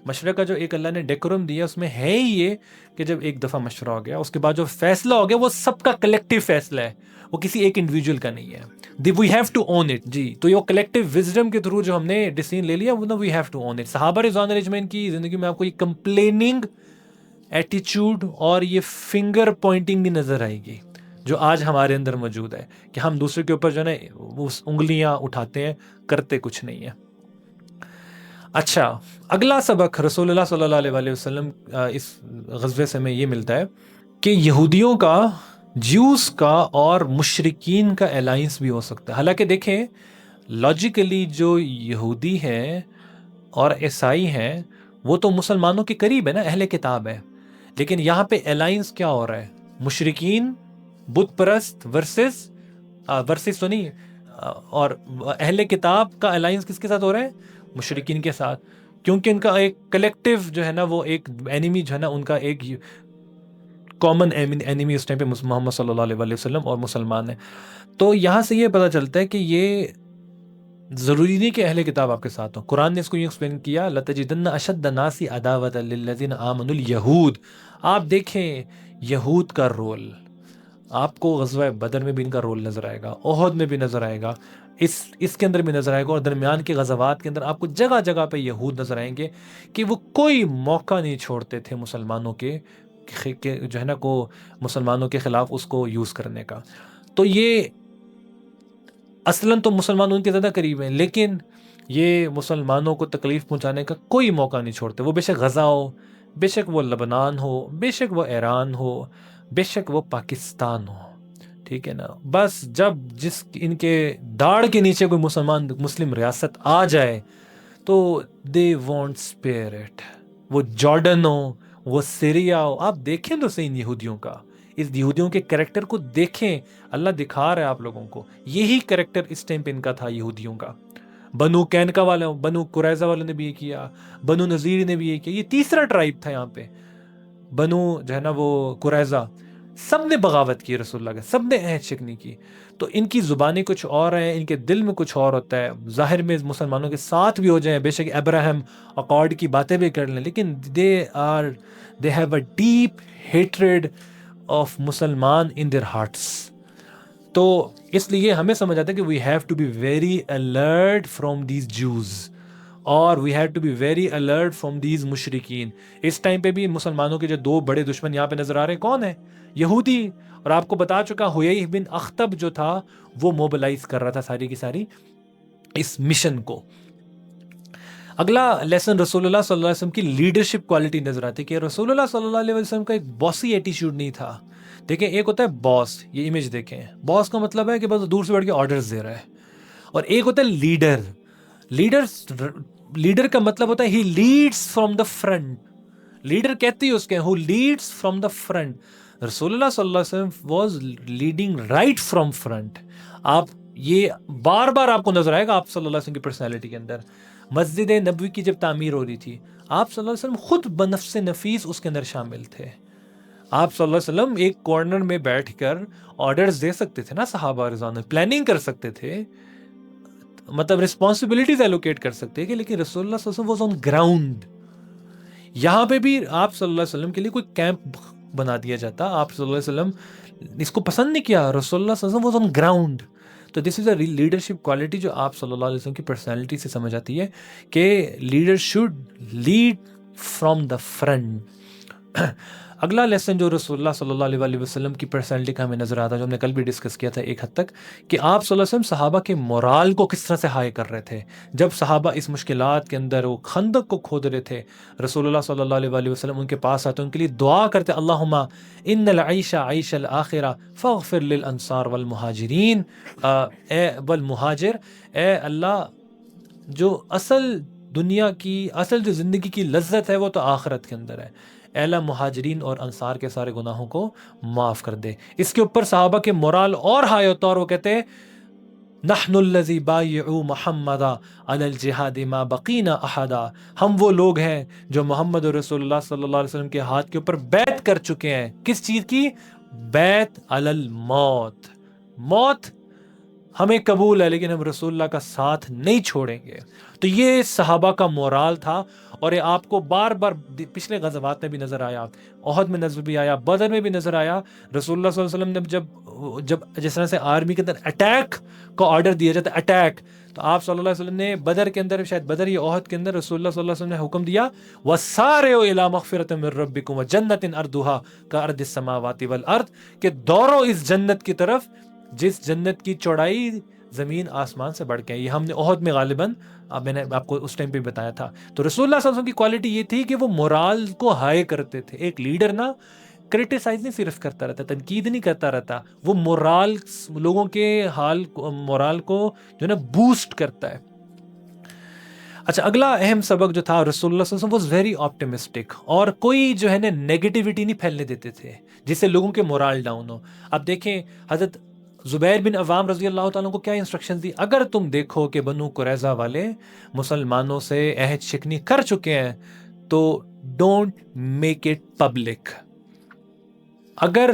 مشورے کا جو ایک اللہ نے ڈیکورم دیا اس میں ہے ہی یہ کہ جب ایک دفعہ مشورہ ہو گیا اس کے بعد جو فیصلہ ہو گیا وہ سب کا کلیکٹیو فیصلہ ہے، وہ کسی ایک انڈیویجول کا نہیں ہے. We have to own it. جی تو یہ کلیکٹیو وزڈم کے تھرو جو ہم نے ڈیسیژن لے لیا وہ we have to own it. صحابہ رضوان علیہ اجمعین کی زندگی میں آپ کو یہ کمپلیننگ ایٹیچیوڈ اور یہ فنگر پوائنٹنگ نہیں نظر آئے گی جو آج ہمارے اندر موجود ہے کہ ہم دوسرے کے اوپر جو ہے نا وہ انگلیاں اٹھاتے ہیں، کرتے کچھ نہیں ہے. اچھا اگلا سبق رسول اللہ صلی اللہ علیہ وآلہ وسلم اس غزوے سے ہمیں یہ ملتا ہے کہ یہودیوں کا، جیوز کا اور مشرکین کا الائنس بھی ہو سکتا ہے. حالانکہ دیکھیں لاجیکلی جو یہودی ہیں اور عیسائی ہیں وہ تو مسلمانوں کے قریب ہے نا، اہل کتاب ہے، لیکن یہاں پہ الائنس کیا ہو رہا ہے؟ مشرکین، بت پرست ورسز تو نہیں، اور اہل کتاب کا الائنس کس کے ساتھ ہو رہا ہے؟ مشرکین کے ساتھ، کیونکہ ان کا ایک کلیکٹیو جو ہے نا وہ ایک اینیمی جو ہے نا ان کا ایک کامن اینیمی اس ٹائم پہ محمد صلی اللہ علیہ وسلم اور مسلمان ہیں. تو یہاں سے یہ پتہ چلتا ہے کہ یہ ضروری نہیں کہ اہل کتاب آپ کے ساتھ ہوں. قرآن نے اس کو یہ ایکسپلین کیا لَتَجِدَنَّ أَشَدَّ النَّاسِ عَدَاوَةً لِلَّذِينَ آمَنُوا الْيَهُودَ. آپ دیکھیں یہود کا رول آپ کو غزوہ بدر میں بھی ان کا رول نظر آئے گا, احد میں بھی نظر آئے گا, اس کے اندر بھی نظر آئے گا, اور درمیان کے غزوات کے اندر آپ کو جگہ جگہ پہ یہود نظر آئیں گے کہ وہ کوئی موقع نہیں چھوڑتے تھے مسلمانوں کے جو ہے نا کو مسلمانوں کے خلاف اس کو یوز کرنے کا. تو یہ اصلاً تو مسلمان ان کے زیادہ قریب ہیں, لیکن یہ مسلمانوں کو تکلیف پہنچانے کا کوئی موقع نہیں چھوڑتے. وہ بے شک غزہ ہو, بے شک وہ لبنان ہو, بے شک وہ ایران ہو, بے شک وہ پاکستان ہو, ٹھیک ہے نا. بس جب ان کے داڑھ کے نیچے کوئی مسلم ریاست آ جائے تو دے وانٹ اسپیئر اٹ. وہ جارڈن ہو, وہ سیریا ہو, آپ دیکھیں تو صحیح یہودیوں کا, اس یہودیوں کے کریکٹر کو دیکھیں. اللہ دکھا رہا ہے آپ لوگوں کو, یہی کریکٹر اس ٹائم پہ ان کا تھا یہودیوں کا. بنو کینکا والوں, بنو قریظہ والوں نے بھی یہ کیا, بنو نذیر نے بھی یہ کیا. یہ تیسرا ٹرائب تھا یہاں پہ, بنو جو ہے نا وہ قریظہ, سب نے بغاوت کی رسول اللہ کے, سب نے عہد شکنی کی. تو ان کی زبانیں کچھ اور ہیں, ان کے دل میں کچھ اور ہوتا ہے. ظاہر میں مسلمانوں کے ساتھ بھی ہو جائیں, بے شک ابراہیم اکارڈ کی باتیں بھی کر لیں, لیکن they have a deep hatred of مسلمان ان دیئر ہارٹس. تو اس لیے ہمیں سمجھ آتا ہے کہ we have to be very alert from these Jews, اور we have to be very alert from these مشرکین. اس ٹائم پہ بھی مسلمانوں کے جو دو بڑے دشمن یہاں پہ نظر آ رہے ہیں, کون ہیں؟ یہودی. اور آپ کو بتا چکا حیی بن اخطب جو تھا وہ موبلائز کر رہا تھا ساری کی ساری اس مشن کو. اگلا لیسن رسول اللہ صلی اللہ علیہ وسلم کی لیڈرشپ کوالٹی نظر آتی ہے کہ رسول اللہ صلی اللہ علیہ وسلم کا ایک باسی ایٹیچیوڈ نہیں تھا. دیکھیں ایک ہوتا ہے باس, یہ امیج دیکھیں, باس کا مطلب ہے کہ بس دور سے بیٹھ کے آرڈرز دے رہا ہے, اور ایک ہوتا ہے لیڈر. لیڈر کا مطلب ہوتا ہے he leads from the front. Leader کہتے ہی اس کے who leads from the front. رسول اللہ صلی اللہ علیہ وسلم was leading right from front. آپ یہ بار بار آپ کو نظر آئے گا آپ صلی اللہ علیہ وسلم کی پرسنالٹی کے اندر. مسجد نبوی کی جب تعمیر ہو رہی تھی, آپ صلی اللہ علیہ وسلم خود بنفس نفیس اس کے اندر شامل تھے. آپ صلی اللہ علیہ وسلم ایک کارنر میں بیٹھ کر آرڈرز دے سکتے تھے نا صحابہ رضوان, پلاننگ کر سکتے تھے, مطلب رسپانسبلٹیز ایلوکیٹ کر سکتے ہیں, لیکن رسول اللہ صلی اللہ علیہ وسلم واز آن گراؤنڈ. یہاں پہ بھی آپ صلی اللہ علیہ وسلم کے لیے کوئی کیمپ بنا دیا جاتا, آپ صلی اللہ علیہ وسلم اس کو پسند نہیں کیا, رسول اللہ صلی اللہ علیہ وسلم واز آن گراؤنڈ. تو this is a leadership quality جو آپ صلی اللہ علیہ وسلم کی پرسنالٹی سے سمجھ آتی ہے کہ leader should lead from the front. اگلا لیسن جو رسول اللہ صلی اللہ علیہ وسلم کی پرسنالٹی کا ہمیں نظر آتا ہے, جو ہم نے کل بھی ڈسکس کیا تھا ایک حد تک, کہ آپ صلی اللہ علیہ وسلم صحابہ کے مورال کو کس طرح سے ہائی کر رہے تھے. جب صحابہ اس مشکلات کے اندر وہ خندق کو کھود رہے تھے, رسول اللہ صلی اللہ علیہ وسلم ان کے پاس آتے, ان کے لیے دعا کرتے, اللہم ان العیش عیش الآخرہ فاغفر للانصار والمہاجرین, اے والمہاجر, اے اللہ جو اصل دنیا کی اصل جو زندگی کی لذت ہے وہ تو آخرت کے اندر ہے, اے اللہ مہاجرین اور انصار کے سارے گناہوں کو معاف کر دے. اس کے اوپر صحابہ کے مورال اور ہائی ہوتا, اور وہ کہتے ہیں نحن الذی بایعوا محمدا علی الجہاد ما بقینا احدا, ہم وہ لوگ ہیں جو محمد رسول اللہ صلی اللہ علیہ وسلم کے ہاتھ کے اوپر بیعت کر چکے ہیں. کس چیز کی بیعت؟ علی الموت. موت ہمیں قبول ہے لیکن ہم رسول اللہ کا ساتھ نہیں چھوڑیں گے. تو یہ صحابہ کا مورال تھا, اور یہ آپ کو بار بار پچھلے غزوات میں بھی نظر آیا, احد میں نظر بھی آیا, بدر میں بھی نظر آیا. رسول اللہ صلی اللہ علیہ وسلم نے جب جس طرح سے آرمی کے اندر اٹیک کا آرڈر دیا جاتا ہے, اٹیک, تو آپ صلی اللہ علیہ وسلم نے بدر کے اندر, شاید بدر یا احد کے اندر, رسول اللہ صلی اللہ علیہ وسلم نے حکم دیا وَسَارِعُوا إِلَىٰ مَغْفِرَةٍ مِّن رَّبِّكُمْ وَجَنَّةٍ أَرْضُهَا كَأَرْضِ السَّمَاوَاتِ وَالْأَرْضِ, کہ دوڑو اس جنت کی طرف جس جنت کی چوڑائی زمین آسمان سے بڑھ کے. یہ ہم نے احد میں غالباً میں نے آپ کو اس ٹائم پہ بتایا تھا. تو رسول اللہ صلی اللہ علیہ وسلم کی کوالٹی یہ تھی کہ وہ مورال کو ہائی کرتے تھے. ایک لیڈر نا کرٹیسائز نہیں صرف کرتا رہتا, تنقید نہیں کرتا رہتا, وہ مورال لوگوں کے حال مورال کو جو ہے نا بوسٹ کرتا ہے. اچھا, اگلا اہم سبق جو تھا, رسول اللہ صلی اللہ علیہ وسلم واز ویری آپٹیمسٹک, اور کوئی جو ہے نا نیگیٹیوٹی نہیں پھیلنے دیتے تھے جس سے لوگوں کے مورال ڈاؤن ہو. اب دیکھیں حضرت زبیر بن عوام رضی اللہ تعالیٰ کو کیا انسٹرکشن دی. اگر تم دیکھو کہ بنو قریظہ والے مسلمانوں سے عہد شکنی کر چکے ہیں تو ڈونٹ میک اٹ پبلک. اگر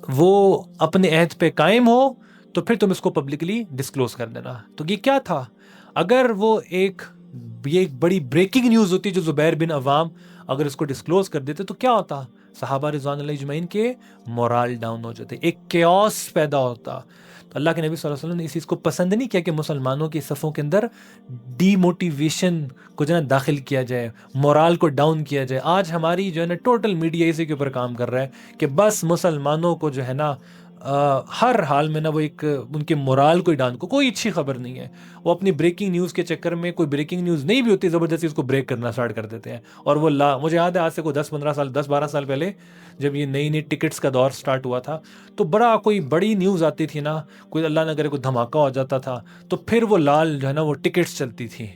وہ اپنے عہد پہ قائم ہو تو پھر تم اس کو پبلکلی ڈسکلوز کر دینا. تو یہ کیا تھا؟ اگر وہ یہ ایک بڑی بریکنگ نیوز ہوتی جو زبیر بن عوام اگر اس کو ڈسکلوز کر دیتے تو کیا ہوتا؟ صحابہ رضوان اللہ اجمعین کے مورال ڈاؤن ہو جاتے, ایک کیوس پیدا ہوتا. تو اللہ کے نبی صلی اللہ علیہ وسلم نے اس چیز کو پسند نہیں کیا کہ مسلمانوں کی صفوں کے اندر ڈی موٹیویشن کو جو ہے نا داخل کیا جائے, مورال کو ڈاؤن کیا جائے. آج ہماری جو ہے نا ٹوٹل میڈیا اسی کے اوپر کام کر رہا ہے کہ بس مسلمانوں کو جو ہے نا ہر حال میں نا وہ ایک ان کے مورال کو ڈاؤن, کوئی اچھی خبر نہیں ہے. وہ اپنی بریکنگ نیوز کے چکر میں, کوئی بریکنگ نیوز نہیں بھی ہوتی, زبردستی اس کو بریک کرنا اسٹارٹ کر دیتے ہیں. اور وہ مجھے یاد ہے آج سے کوئی 10-12 سال پہلے جب یہ نئی ٹکٹس کا دور سٹارٹ ہوا تھا تو کوئی بڑی نیوز آتی تھی نا, کوئی اللہ نہ کرے کوئی دھماکہ ہو جاتا تھا تو پھر وہ لال جو ہے نا وہ ٹکٹس چلتی تھی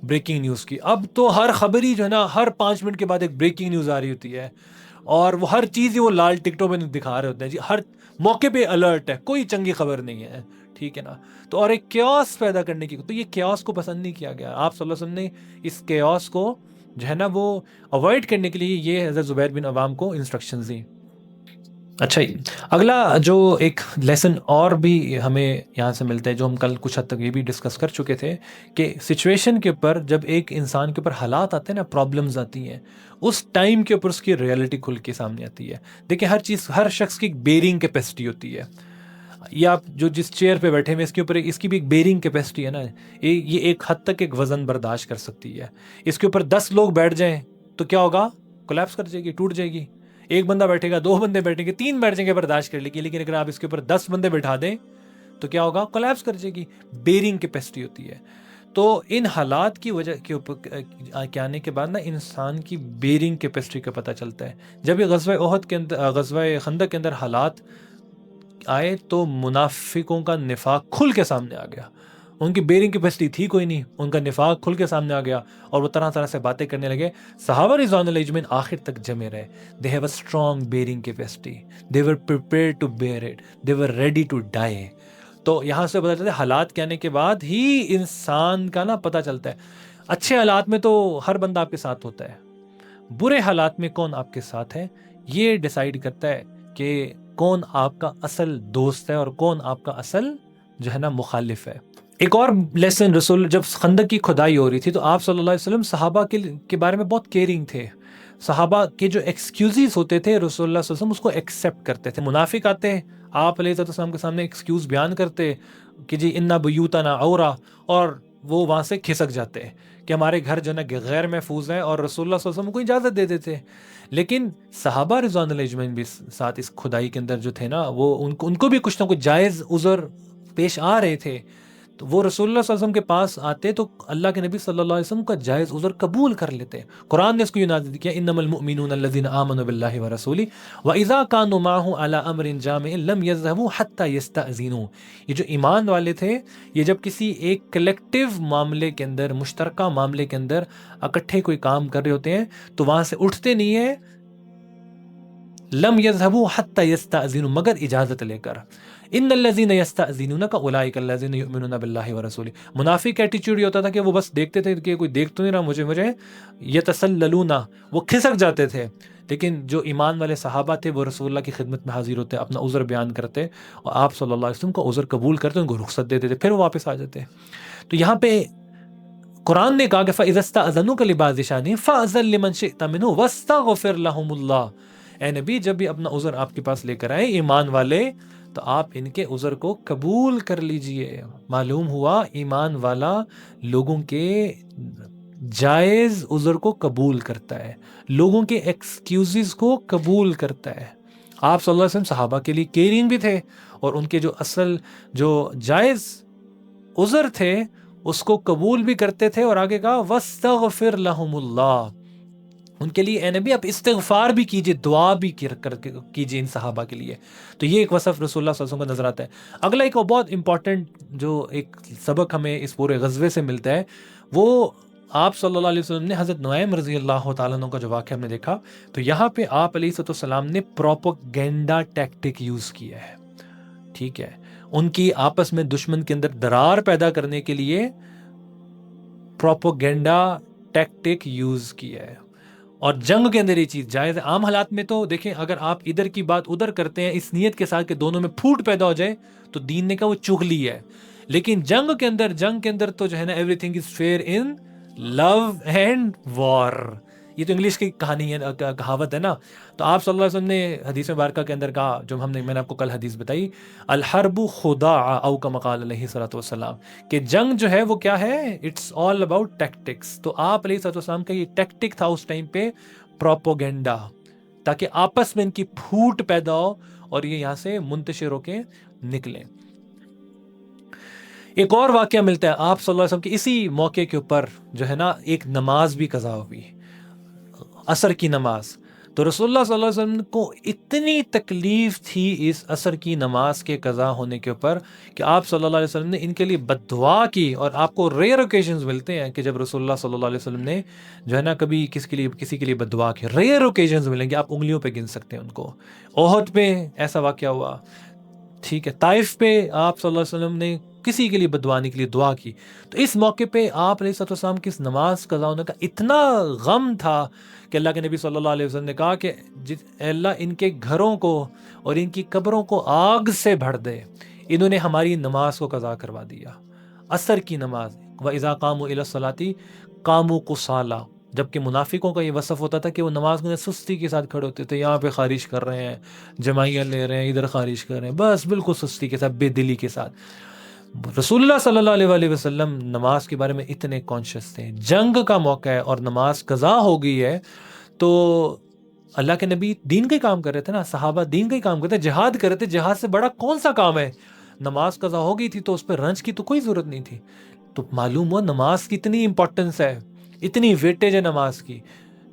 بریکنگ نیوز کی. اب تو ہر خبر ہی جو ہے نا ہر 5 منٹ کے بعد ایک بریکنگ نیوز آ رہی ہوتی ہے اور وہ ہر چیز ہی وہ لال ٹکٹوں میں دکھا رہے ہوتے ہیں جی, ہر موقع پہ الرٹ ہے, کوئی چنگی خبر نہیں ہے. ٹھیک ہے نا. تو اور ایک کیوس پیدا کرنے کی, تو یہ کیوس کو پسند نہیں کیا گیا. آپ صلی اللہ علیہ وسلم نے اس کیوس کو جو ہے نا وہ اوائڈ کرنے کے لیے یہ حضرت زبیر بن عوام کو انسٹرکشنز دی. اچھا اگلا جو ایک لیسن اور بھی ہمیں یہاں سے ملتا ہے جو ہم کل کچھ حد تک یہ بھی ڈسکس کر چکے تھے کہ سچویشن کے اوپر جب ایک انسان کے اوپر حالات آتے ہیں نا, پرابلمز آتی ہیں, اس ٹائم کے اوپر اس کی ریئلٹی کھل کے سامنے آتی ہے. دیکھیں ہر شخص کی ایک بیئرنگ کیپیسٹی ہوتی ہے. یہ آپ جو جس چیئر پہ بیٹھے ہوئے اس کے اوپر اس کی بھی ایک بیئرنگ کیپیسٹی ہے نا, یہ ایک حد تک ایک وزن برداشت کر سکتی ہے. اس کے اوپر 10 لوگ بیٹھ جائیں تو کیا ہوگا؟ کولیپس کر جائے گی, ٹوٹ جائے گی. ایک بندہ بیٹھے گا, 2 بندے بیٹھیں گے, 3 بیٹھ جائیں گے, برداشت کر لے گی. لیکن اگر آپ اس کے اوپر 10 بندے بٹھا دیں تو کیا ہوگا؟ کولیپس کر جائے گی. بیئرنگ کیپیسٹی ہوتی ہے. تو ان حالات کی وجہ کے اوپر آنے کے بعد نا انسان کی بیئرنگ کیپیسٹی کا پتہ چلتا ہے. جب یہ غزوہ احد کے اندر, غزوہ خندق کے اندر حالات آئے تو منافقوں کا نفاق کھل کے سامنے آ گیا. ان کی بیئرنگ کیپیسٹی تھی کوئی نہیں, ان کا نفاق کھل کے سامنے آ گیا اور وہ طرح طرح سے باتیں کرنے لگے. صحابہ رضوان اللہ اجمعین آخر تک جمے رہے. They have a strong bearing capacity. They were prepared to bear it. They were ready to die. تو یہاں سے پتہ چلتا ہے حالات کے آنے کے بعد ہی انسان کا نا پتہ چلتا ہے. اچھے حالات میں تو ہر بندہ آپ کے ساتھ ہوتا ہے, برے حالات میں کون آپ کے ساتھ ہے یہ ڈیسائیڈ کرتا ہے کہ کون آپ کا اصل دوست ہے اور کون آپ کا اصل جو ہے نا مخالف ہے. ایک اور لیسن, رسول جب خندق کی کھدائی ہو رہی تھی تو آپ صلی اللہ علیہ وسلم صحابہ کے بارے میں بہت کیئرنگ تھے. صحابہ کے جو ایکسکیوزز ہوتے تھے رسول اللہ صلی اللہ علیہ وسلم اس کو ایکسیپٹ کرتے تھے. منافق آتے آپ علیہ السلام کے سامنے ایکسکیوز بیان کرتے کہ جی انا بیوتنا عورا, اور وہ وہاں سے کھسک جاتے کہ ہمارے گھر جو ہے غیر محفوظ ہیں, اور رسول اللہ صلی اللہ علیہ وسلم کو اجازت دے دیتے. لیکن صحابہ رضوان اللہ اجمعین بھی ساتھ اس کھدائی کے اندر جو تھے نا, وہ ان کو بھی کچھ نہ کچھ جائز عذر پیش آ رہے تھے. تو وہ رسول اللہ صلی اللہ علیہ وسلم کے پاس آتے تو اللہ کے نبی صلی اللہ علیہ وسلم کا جائز عذر قبول کر لیتے. قرآن نے اس کو یہ نازل کیا, انما المؤمنون الذین آمنوا باللہ ورسولہ واذا كانوا معه على امر جامع لم يذهبوا حتى يستأذنوا. یہ جو ایمان والے تھے, یہ جب کسی ایک کلیکٹیو معاملے کے اندر, مشترکہ معاملے کے اندر اکٹھے کوئی کام کر رہے ہوتے ہیں تو وہاں سے اٹھتے نہیں ہیں, لم يذهبوا حتى يستأذنوا, مگر اجازت لے کر. ان الذين يستأذنونك اولئك الذين يؤمنون بالله ورسوله. منافق ایٹیچیوڈ یہ ہوتا تھا کہ وہ بس دیکھتے تھے کہ کوئی دیکھ تو نہیں رہا مجھے یتسللون, وہ کھسک جاتے تھے. لیکن جو ایمان والے صحابہ تھے وہ رسول اللہ کی خدمت میں حاضر ہوتے, اپنا عذر بیان کرتے اور آپ صلی اللہ علیہ وسلم کو عذر قبول کرتے, ان کو رخصت دے دیتے, پھر وہ واپس آ جاتے. تو یہاں پہ قرآن نے کہا کہ فَإِذَا اسْتَأْذَنُوكَ لِبَعْضِ شَأْنِهِمْ فَأْذَن لِمَنْ شِئْتَ مِنْهُمْ وَاسْتَغْفِرْ لَهُمُ اللَّهُ. اے نبی جب بھی اپنا عذر آپ کے پاس لے کر آئے ایمان والے تو آپ ان کے عذر کو قبول کر لیجئے. معلوم ہوا ایمان والا لوگوں کے جائز عذر کو قبول کرتا ہے, لوگوں کے ایکسکیوزز کو قبول کرتا ہے. آپ صلی اللہ علیہ وسلم صحابہ کے لیے کیئرنگ بھی تھے اور ان کے جو اصل جو جائز عذر تھے اس کو قبول بھی کرتے تھے. اور آگے کہا وَاسْتَغْفِرْ لَهُمُ اللَّهُ, ان کے لیے اے نبی آپ استغفار بھی کیجئے, دعا بھی کیجئے ان صحابہ کے لیے. تو یہ ایک وصف رسول اللہ صلی اللہ علیہ وسلم کا نظر آتا ہے. اگلا ایک بہت امپورٹنٹ جو ایک سبق ہمیں اس پورے غزوے سے ملتا ہے وہ آپ صلی اللہ علیہ وسلم نے حضرت نعیم رضی اللہ تعالیٰ عنہ کا جو واقعہ ہم نے دیکھا, تو یہاں پہ آپ علیہ السلام نے پروپیگنڈا ٹیکٹک یوز کیا ہے. ٹھیک ہے, ان کی آپس میں دشمن کے اندر درار پیدا کرنے کے لیے پروپیگنڈا ٹیکٹک یوز کیا ہے. اور جنگ کے اندر یہ چیز جائز ہے. عام حالات میں تو دیکھیں اگر آپ ادھر کی بات ادھر کرتے ہیں اس نیت کے ساتھ کہ دونوں میں پھوٹ پیدا ہو جائے تو دین نے کہا وہ چغلی ہے. لیکن جنگ کے اندر تو جو ہے نا everything is fair in love and war. یہ تو انگلش کی کہانی ہے, کہاوت ہے نا. تو آپ صلی اللہ علیہ وسلم نے حدیث مبارکہ کے اندر کہا, جو میں نے آپ کو کل حدیث بتائی, الحرب خداع او کما قال علیہ الصلوۃ والسلام, کہ جنگ جو ہے وہ کیا ہے, اٹس آل اباؤٹ ٹیکٹکس. تو آپ علیہ الصلوۃ والسلام کا یہ ٹیکٹک تھا اس ٹائم پہ, پروپوگنڈا, تاکہ آپس میں ان کی پھوٹ پیدا ہو اور یہ یہاں سے منتشر ہو کے نکلیں. ایک اور واقعہ ملتا ہے آپ صلی اللہ علیہ وسلم کے اسی موقع کے اوپر, جو ہے نا ایک نماز بھی قضا ہوئی, عصر کی نماز. تو رسول اللہ صلی اللہ علیہ وسلم کو اتنی تکلیف تھی اس عصر کی نماز کے قضا ہونے کے اوپر کہ آپ صلی اللہ علیہ وسلم نے ان کے لیے بد دعا کی. اور آپ کو ریئر اوکیشنز ملتے ہیں کہ جب رسول اللہ صلی اللہ علیہ وسلم نے جو ہے نا کبھی کسی کے لیے بد دعا کی. ریئر اوکیشنز ملیں گے, آپ انگلیوں پہ گن سکتے ہیں ان کو. احد پہ ایسا واقعہ ہوا, ٹھیک ہے, طائف پہ آپ صلی اللہ علیہ وسلم نے کسی کے لیے بددعانی کے لیے دعا کی. تو اس موقع پہ آپ علیہ السلام کی اس نماز قضا ہونے کا اتنا غم تھا کہ اللہ کے نبی صلی اللہ علیہ وسلم نے کہا کہ اے اللہ ان کے گھروں کو اور ان کی قبروں کو آگ سے بھر دے, انہوں نے ہماری نماز کو قضا کروا دیا, عصر کی نماز. وَإِذَا قَامُوا إِلَى الصَّلَاةِ قَامُوا قُصَالَىٰ, جبکہ منافقوں کا یہ وصف ہوتا تھا کہ وہ نماز میں سستی کے ساتھ کھڑے ہوتے تھے, یہاں پہ خارج کر رہے ہیں, جماعیاں لے رہے ہیں, ادھر خارج کر رہے ہیں, بس بالکل سستی کے ساتھ, بے دلی کے ساتھ. رسول اللہ صلی اللہ علیہ وآلہ وسلم نماز کے بارے میں اتنے کانشیس تھے. جنگ کا موقع ہے اور نماز قضا ہو گئی ہے, تو اللہ کے نبی دین کا ہی کام کر رہے تھے نا, صحابہ دین کا ہی کام کرتے, جہاد کر رہے تھے. جہاد سے بڑا کون سا کام ہے؟ نماز قضا ہو گئی تھی تو اس پہ رنج کی تو کوئی ضرورت نہیں تھی. تو معلوم ہوا نماز کی اتنی امپورٹنس ہے, اتنی ویٹیج ہے نماز کی,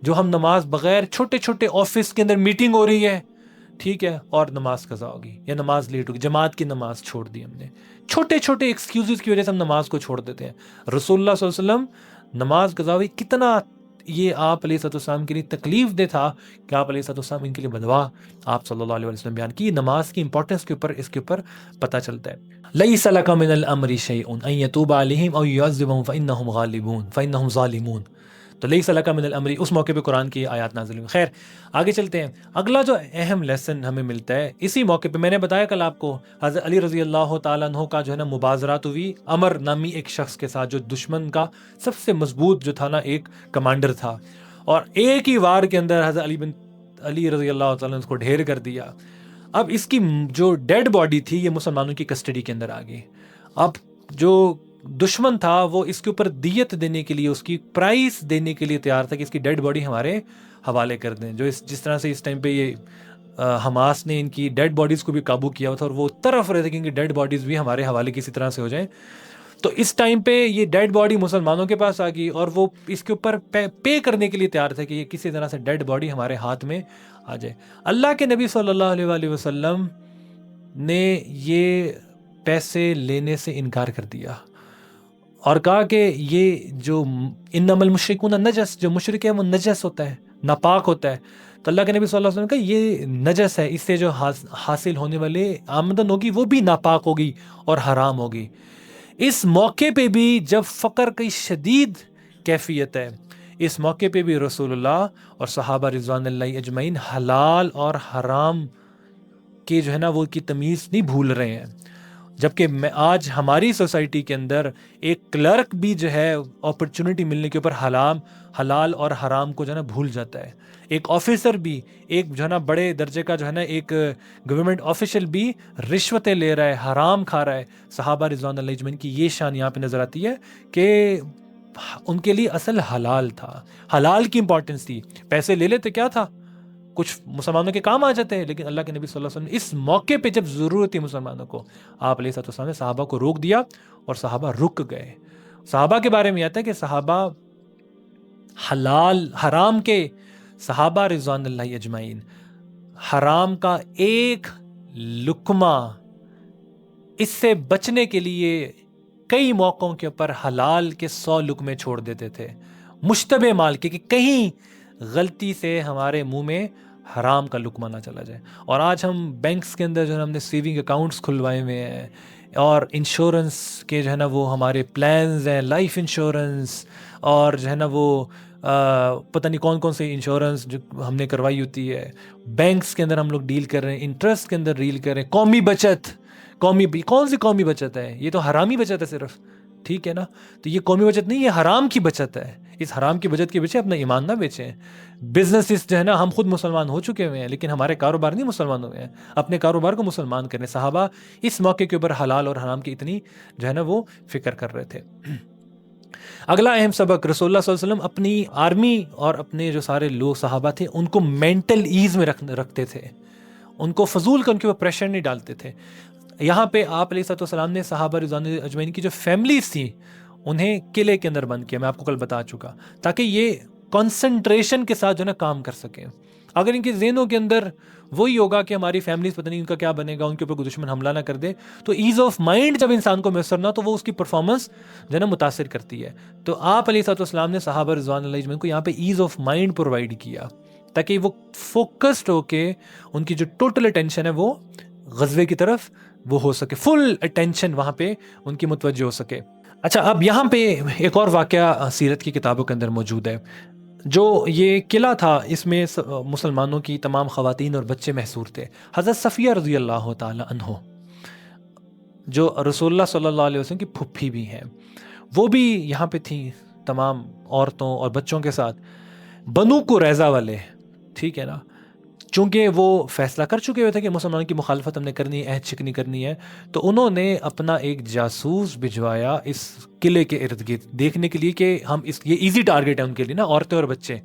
جو ہم نماز بغیر چھوٹے چھوٹے آفس کے اندر میٹنگ ہو رہی ہے, ٹھیک ہے, اور نماز قضا ہوگی یا نماز لیٹ ہوگی, جماعت کی نماز چھوڑ دی ہم نے, چھوٹے چھوٹے ایکسکیوزز کی وجہ سے ہم نماز کو چھوڑ دیتے ہیں. رسول اللہ صلی اللہ علیہ وسلم نماز قضا ہوئی, کتنا یہ آپ علیہ السلام کے لیے تکلیف دہ تھا کہ آپ علیہ السلام ان کے لیے بدوا آپ صلی اللہ علیہ وسلم بیان کی. نماز کی امپورٹنس کے اوپر اس کے اوپر پتہ چلتا ہے. لیس لک من الامر شیء ان یتوب علیہم او یعذبہم فانہم غالبون فانہم ظالمون. تو لیس لک من الامر, اس موقع پہ قرآن کی آیات نازل ہوئی. خیر آگے چلتے ہیں. اگلا جو اہم لیسن ہمیں ملتا ہے اسی موقع پہ, میں نے بتایا کل آپ کو, حضرت علی رضی اللہ تعالیٰ عنہ کا جو ہے نا مبازرات ہوئی عمر نامی ایک شخص کے ساتھ, جو دشمن کا سب سے مضبوط جو تھا نا ایک کمانڈر تھا, اور ایک ہی وار کے اندر حضرت علی رضی اللہ تعالیٰ نے اس کو ڈھیر کر دیا. اب اس کی جو ڈیڈ باڈی تھی یہ مسلمانوں کی کسٹڈی کے اندر آ گئی. اب جو دشمن تھا وہ اس کے اوپر دیت دینے کے لیے, اس کی پرائس دینے کے لیے تیار تھا کہ اس کی ڈیڈ باڈی ہمارے حوالے کر دیں. جس طرح سے اس ٹائم پہ یہ حماس نے ان کی ڈیڈ باڈیز کو بھی قابو کیا ہوا تھا, اور وہ طرف رہے تھے کہ ان کی ڈیڈ باڈیز بھی ہمارے حوالے کسی طرح سے ہو جائیں. تو اس ٹائم پہ یہ ڈیڈ باڈی مسلمانوں کے پاس آ گئی, اور وہ اس کے اوپر پے کرنے کے لیے تیار تھے کہ یہ کسی طرح سے ڈیڈ باڈی ہمارے ہاتھ میں آ جائے. اللہ کے نبی صلی اللہ علیہ وآلہ وسلم نے یہ پیسے لینے سے انکار کر دیا, اور کہا کہ یہ جو انما المشرکون نجس, جو مشرک ہے وہ نجس ہوتا ہے, ناپاک ہوتا ہے. تو اللہ کے نبی صلی اللہ علیہ وسلم نے کہا یہ نجس ہے, اس سے جو حاصل ہونے والے آمدن ہوگی وہ بھی ناپاک ہوگی اور حرام ہوگی. اس موقع پہ بھی جب فقر کی شدید کیفیت ہے, اس موقع پہ بھی رسول اللہ اور صحابہ رضوان اللہ اجمعین حلال اور حرام کے جو ہے نا وہ کی تمیز نہیں بھول رہے ہیں. جبکہ آج ہماری سوسائٹی کے اندر ایک کلرک بھی جو ہے اپرچونٹی ملنے کے اوپر حلال اور حرام کو جو ہے نا بھول جاتا ہے. ایک آفیسر بھی, ایک جو ہے نا بڑے درجے کا جو ہے نا ایک گورنمنٹ آفیشل بھی رشوتیں لے رہا ہے, حرام کھا رہا ہے. صحابہ رضوان اللہ اجمعین کی یہ شان یہاں پہ نظر آتی ہے کہ ان کے لیے اصل حلال تھا, حلال کی امپورٹنس تھی. پیسے لے لیتے کیا تھا, کچھ مسلمانوں کے کام آ جاتے ہیں, لیکن اللہ کے نبی صلی اللہ علیہ وسلم اس موقع پہ جب ضرورت تھی مسلمانوں کو, آپ علیہ السلام نے صحابہ کو روک دیا اور صحابہ رک گئے. صحابہ کے بارے میں آتا ہے کہ صحابہ حلال حرام کے, صحابہ رضوان اللہ اجمعین حرام کا ایک لقمہ اس سے بچنے کے لیے کئی موقعوں کے اوپر حلال کے 100 لقمے چھوڑ دیتے تھے, مشتبہ مال کے, کہ کہیں غلطی سے ہمارے منہ میں حرام کا لقمہ نہ چلا جائے. اور آج ہم بینکس کے اندر جو ہے نا ہم نے سیونگ اکاؤنٹس کھلوائے ہوئے ہیں, اور انشورنس کے جو ہے نا وہ ہمارے پلانز ہیں, لائف انشورنس, اور جو ہے نا وہ پتہ نہیں کون کون سے انشورنس جو ہم نے کروائی ہوتی ہے. بینکس کے اندر ہم لوگ ڈیل کر رہے ہیں, انٹرسٹ کے اندر ڈیل کر رہے ہیں, قومی بچت کون سی قومی بچت ہے؟ یہ تو حرامی بچت ہے صرف، ٹھیک ہے نا. تو یہ قومی بچت نہیں، یہ حرام کی بچت ہے. اس حرام کی بچت کے پیچھے اپنا ایمان نہ بیچیں. بزنس جو ہے نا، ہم خود مسلمان ہو چکے ہوئے ہیں لیکن ہمارے کاروبار نہیں مسلمان ہوئے ہیں. اپنے کاروبار کو مسلمان کریں. صحابہ اس موقع کے اوپر حلال اور حرام کی اتنی جو ہے نا وہ فکر کر رہے تھے. اگلا اہم سبق، رسول اللہ صلی اللہ علیہ وسلم اپنی آرمی اور اپنے جو سارے لوگ صحابہ تھے ان کو مینٹل ایز میں رکھتے تھے. ان کو فضول کا ان کے اوپر پریشر نہیں ڈالتے تھے. یہاں پہ آپ علیہ السلام نے صحابہ رضوان اجمعین کی جو فیملیز تھیں انہیں قلعے کے اندر بند کیا، میں آپ کو کل بتا چکا، تاکہ یہ کنسنٹریشن کے ساتھ جو ہے نا کام کر سکیں. اگر ان کے ذہنوں کے اندر وہی ہوگا کہ ہماری فیملیز پتہ نہیں ان کا کیا بنے گا، ان کے اوپر کوئی دشمن حملہ نہ کر دے، تو ایز آف مائنڈ جب انسان کو میسر نہ تو وہ اس کی پرفارمنس جو ہے نا متاثر کرتی ہے. تو آپ علیہ السلام نے صحابہ رضوان اللہ اجمعین کو یہاں پہ ایز آف مائنڈ پرووائڈ کیا تاکہ وہ فوکسڈ ہو کے ان کی جو ٹوٹل اٹینشن ہے وہ غزوے کی طرف وہ ہو سکے، فل اٹینشن وہاں پہ ان کی متوجہ ہو سکے. اچھا، اب یہاں پہ ایک اور واقعہ سیرت کی کتابوں کے اندر موجود ہے. جو یہ قلعہ تھا اس میں مسلمانوں کی تمام خواتین اور بچے محصور تھے. حضرت صفیہ رضی اللہ تعالی عنہ جو رسول اللہ صلی اللہ علیہ وسلم کی پھپھی بھی ہیں، وہ بھی یہاں پہ تھیں تمام عورتوں اور بچوں کے ساتھ. بنو قریظہ والے، ٹھیک ہے نا، چونکہ وہ فیصلہ کر چکے ہوئے تھے کہ مسلمانوں کی مخالفت ہم نے کرنی ہے، عہد شکنی کرنی ہے، تو انہوں نے اپنا ایک جاسوس بھجوایا اس قلعے کے ارد گرد دیکھنے کے لیے کہ ہم یہ ایزی ٹارگیٹ ہے ان کے لیے نا، عورتیں اور بچے.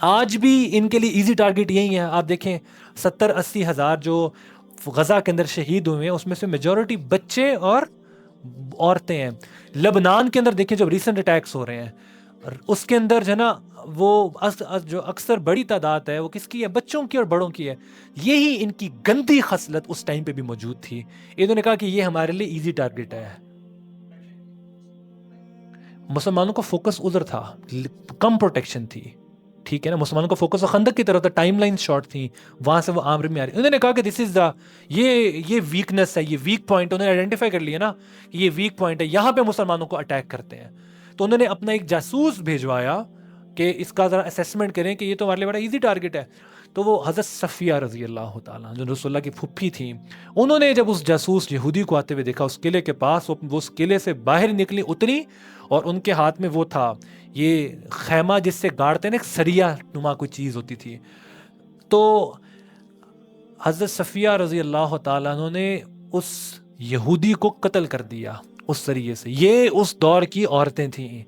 آج بھی ان کے لیے ایزی ٹارگیٹ یہی ہے. آپ دیکھیں 70-80 ہزار جو غزہ کے اندر شہید ہوئے ہیں اس میں سے میجورٹی بچے اور عورتیں ہیں. لبنان کے اندر دیکھیں جب ریسنٹ اٹیکس ہو رہے ہیں اس کے اندر جو ہے نا وہ جو اکثر بڑی تعداد ہے وہ کس کی ہے؟ بچوں کی اور بڑوں کی ہے. یہی ان کی گندی خصلت اس ٹائم پہ بھی موجود تھی. انہوں نے کہا کہ یہ ہمارے لیے ایزی ٹارگیٹ ہے. مسلمانوں کا فوکس ادھر تھا، کم پروٹیکشن تھی، ٹھیک ہے نا. مسلمانوں کا فوکس خندق کی طرف تھا، ٹائم لائن شارٹ تھی، وہاں سے وہ عامر میں آ رہی. انہوں نے کہا کہ دس از دا یہ ویکنس ہے، یہ ویک پوائنٹ انہوں نے آئیڈینٹیفائی کر لیا نا کہ یہ ویک پوائنٹ ہے، یہاں پہ مسلمانوں کو اٹیک کرتے ہیں. تو انہوں نے اپنا ایک جاسوس بھیجوایا کہ اس کا ذرا اسیسمنٹ کریں کہ یہ تو ہمارے لیے بڑا ایزی ٹارگیٹ ہے. تو وہ حضرت صفیہ رضی اللہ تعالیٰ جو رسول اللہ کی پھپھی تھیں، انہوں نے جب اس جاسوس یہودی کو آتے ہوئے دیکھا اس قلعے کے پاس، وہ اس قلعے سے باہر نکلی، اتری، اور ان کے ہاتھ میں وہ تھا یہ خیمہ جس سے گاڑتے ہیں، ایک سریا نما کوئی چیز ہوتی تھی. تو حضرت صفیہ رضی اللہ تعالیٰ عنہ نے اس یہودی کو قتل کر دیا اس سریے سے. یہ اس دور کی عورتیں تھیں،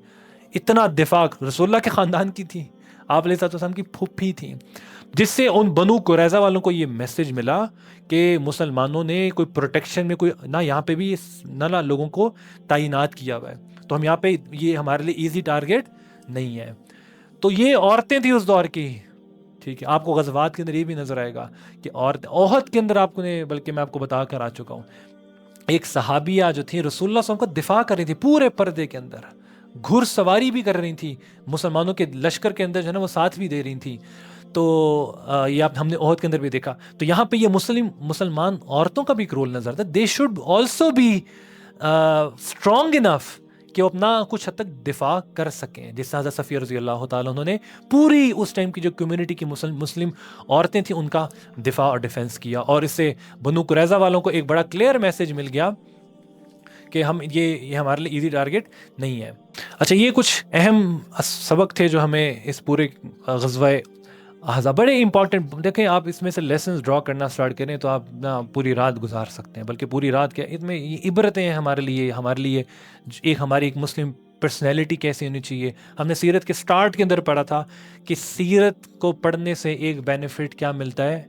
اتنا دفاع رسول اللہ کے خاندان کی تھی، آپ علیہ السلام کی پھپھی تھیں، جس سے ان بنو قریظہ والوں کو یہ میسج ملا کہ مسلمانوں نے کوئی پروٹیکشن میں کوئی نہ یہاں پہ بھی نہ لوگوں کو تعینات کیا ہوا ہے، تو ہم یہاں پہ یہ ہمارے لیے ایزی ٹارگیٹ نہیں ہے. تو یہ عورتیں تھیں اس دور کی، ٹھیک ہے. آپ کو غزوات کے اندر یہ بھی نظر آئے گا کہ عورت احد کے اندر آپ کو نے، بلکہ میں آپ کو بتا کر آ چکا ہوں، ایک صحابیہ جو تھی رسول اللہ صلی اللہ علیہ وسلم کا دفاع کر رہی تھی پورے پردے کے اندر، گھڑ سواری بھی کر رہی تھی، مسلمانوں کے لشکر کے اندر جو ہے نا وہ ساتھ بھی دے رہی تھی. تو یہ ہم نے عہد کے اندر بھی دیکھا. تو یہاں پہ یہ مسلمان عورتوں کا بھی ایک رول نظر آتا ہے. They should also be strong enough کہ وہ اپنا کچھ حد تک دفاع کر سکیں، جس سے حضرت صفیہ رضی اللہ تعالیٰ انہوں نے پوری اس ٹائم کی جو کمیونٹی کی مسلم عورتیں تھیں ان کا دفاع اور ڈیفینس کیا. اور اس سے بنو قریظہ والوں کو ایک بڑا کلیئر میسج مل گیا کہ ہم یہ ہمارے لیے ایزی ٹارگیٹ نہیں ہے. اچھا، یہ کچھ اہم سبق تھے جو ہمیں اس پورے غزوہ احزاب، بڑے امپورٹنٹ. دیکھیں آپ اس میں سے لیسنز ڈرا کرنا سٹارٹ کریں تو آپ نہ پوری رات گزار سکتے ہیں، بلکہ پوری رات کیا اس میں یہ عبرتیں ہیں ہمارے لیے ہماری ایک مسلم پرسنالٹی کیسی ہونی چاہیے. ہم نے سیرت کے سٹارٹ کے اندر پڑھا تھا کہ سیرت کو پڑھنے سے ایک بینیفٹ کیا ملتا ہے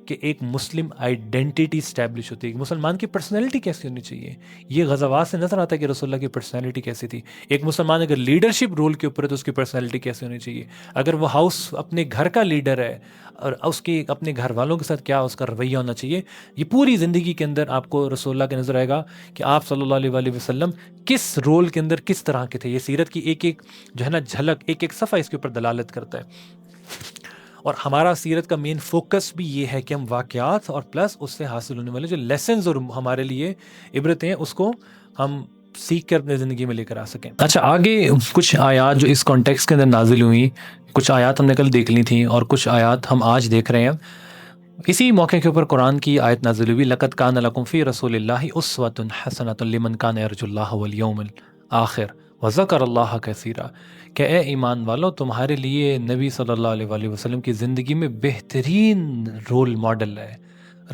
کہ ایک مسلم آئیڈینٹی اسٹیبلش ہوتی ہے. مسلمان کی پرسنالٹی کیسی ہونی چاہیے، یہ غزوات سے نظر آتا ہے کہ رسول اللہ کی پرسنالٹی کیسی تھی. ایک مسلمان اگر لیڈرشپ رول کے اوپر ہے تو اس کی پرسنالٹی کیسی ہونی چاہیے. اگر وہ ہاؤس اپنے گھر کا لیڈر ہے اور اس کی اپنے گھر والوں کے ساتھ کیا اس کا رویہ ہونا چاہیے. یہ پوری زندگی کے اندر آپ کو رسول اللہ کے نظر آئے گا کہ آپ صلی اللہ علیہ وآلہ وسلم کس رول کے اندر کس طرح کے تھے. یہ سیرت کی ایک جو ہے نا جھلک، ایک صفحہ اس کے اوپر دلالت کرتا ہے. اور ہمارا سیرت کا مین فوکس بھی یہ ہے کہ ہم واقعات اور پلس اس سے حاصل ہونے والے جو لیسنز اور ہمارے لیے عبرتیں ہیں اس کو ہم سیکھ کر اپنی زندگی میں لے کر آ سکیں. اچھا، آگے کچھ آیات جو اس کانٹیکس کے اندر نازل ہوئی، کچھ آیات ہم نے کل دیکھ لی تھیں اور کچھ آیات ہم آج دیکھ رہے ہیں. اسی موقع کے اوپر قرآن کی آیت نازل ہوئی، لقد کان لکم فی رسول اللہ اسوۃ حسنۃ لمن کان یرجو اللہ والیوم الآخر وذکر اللہ کثیرا، کہ اے ایمان والو تمہارے لیے نبی صلی اللہ علیہ وآلہ وسلم کی زندگی میں بہترین رول ماڈل ہے۔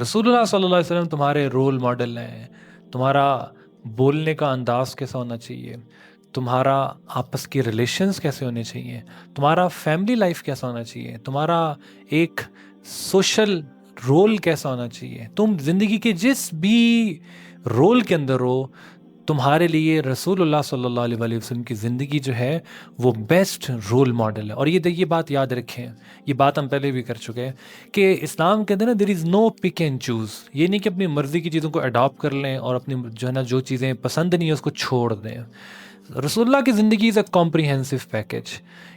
رسول اللہ صلی اللہ علیہ وسلم تمہارے رول ماڈل ہیں۔ تمہارا بولنے کا انداز کیسا ہونا چاہیے، تمہارا آپس کی ریلیشنز کیسے ہونے چاہیے، تمہارا فیملی لائف کیسا ہونا چاہیے، تمہارا ایک سوشل رول کیسا ہونا چاہیے، تم زندگی کے جس بھی رول کے اندر ہو، تمہارے لیے رسول اللہ صلی اللہ علیہ وآلہ وسلم کی زندگی جو ہے وہ بیسٹ رول ماڈل ہے۔ اور یہ بات یاد رکھیں، یہ بات ہم پہلے بھی کر چکے ہیں کہ اسلام کے اندر نا دیر از نو پک اینڈ چوز، یہ نہیں کہ اپنی مرضی کی چیزوں کو اڈاپٹ کر لیں اور اپنی جو ہے نا جو چیزیں پسند نہیں ہیں اس کو چھوڑ دیں۔ رسول اللہ کی زندگی is a comprehensive package,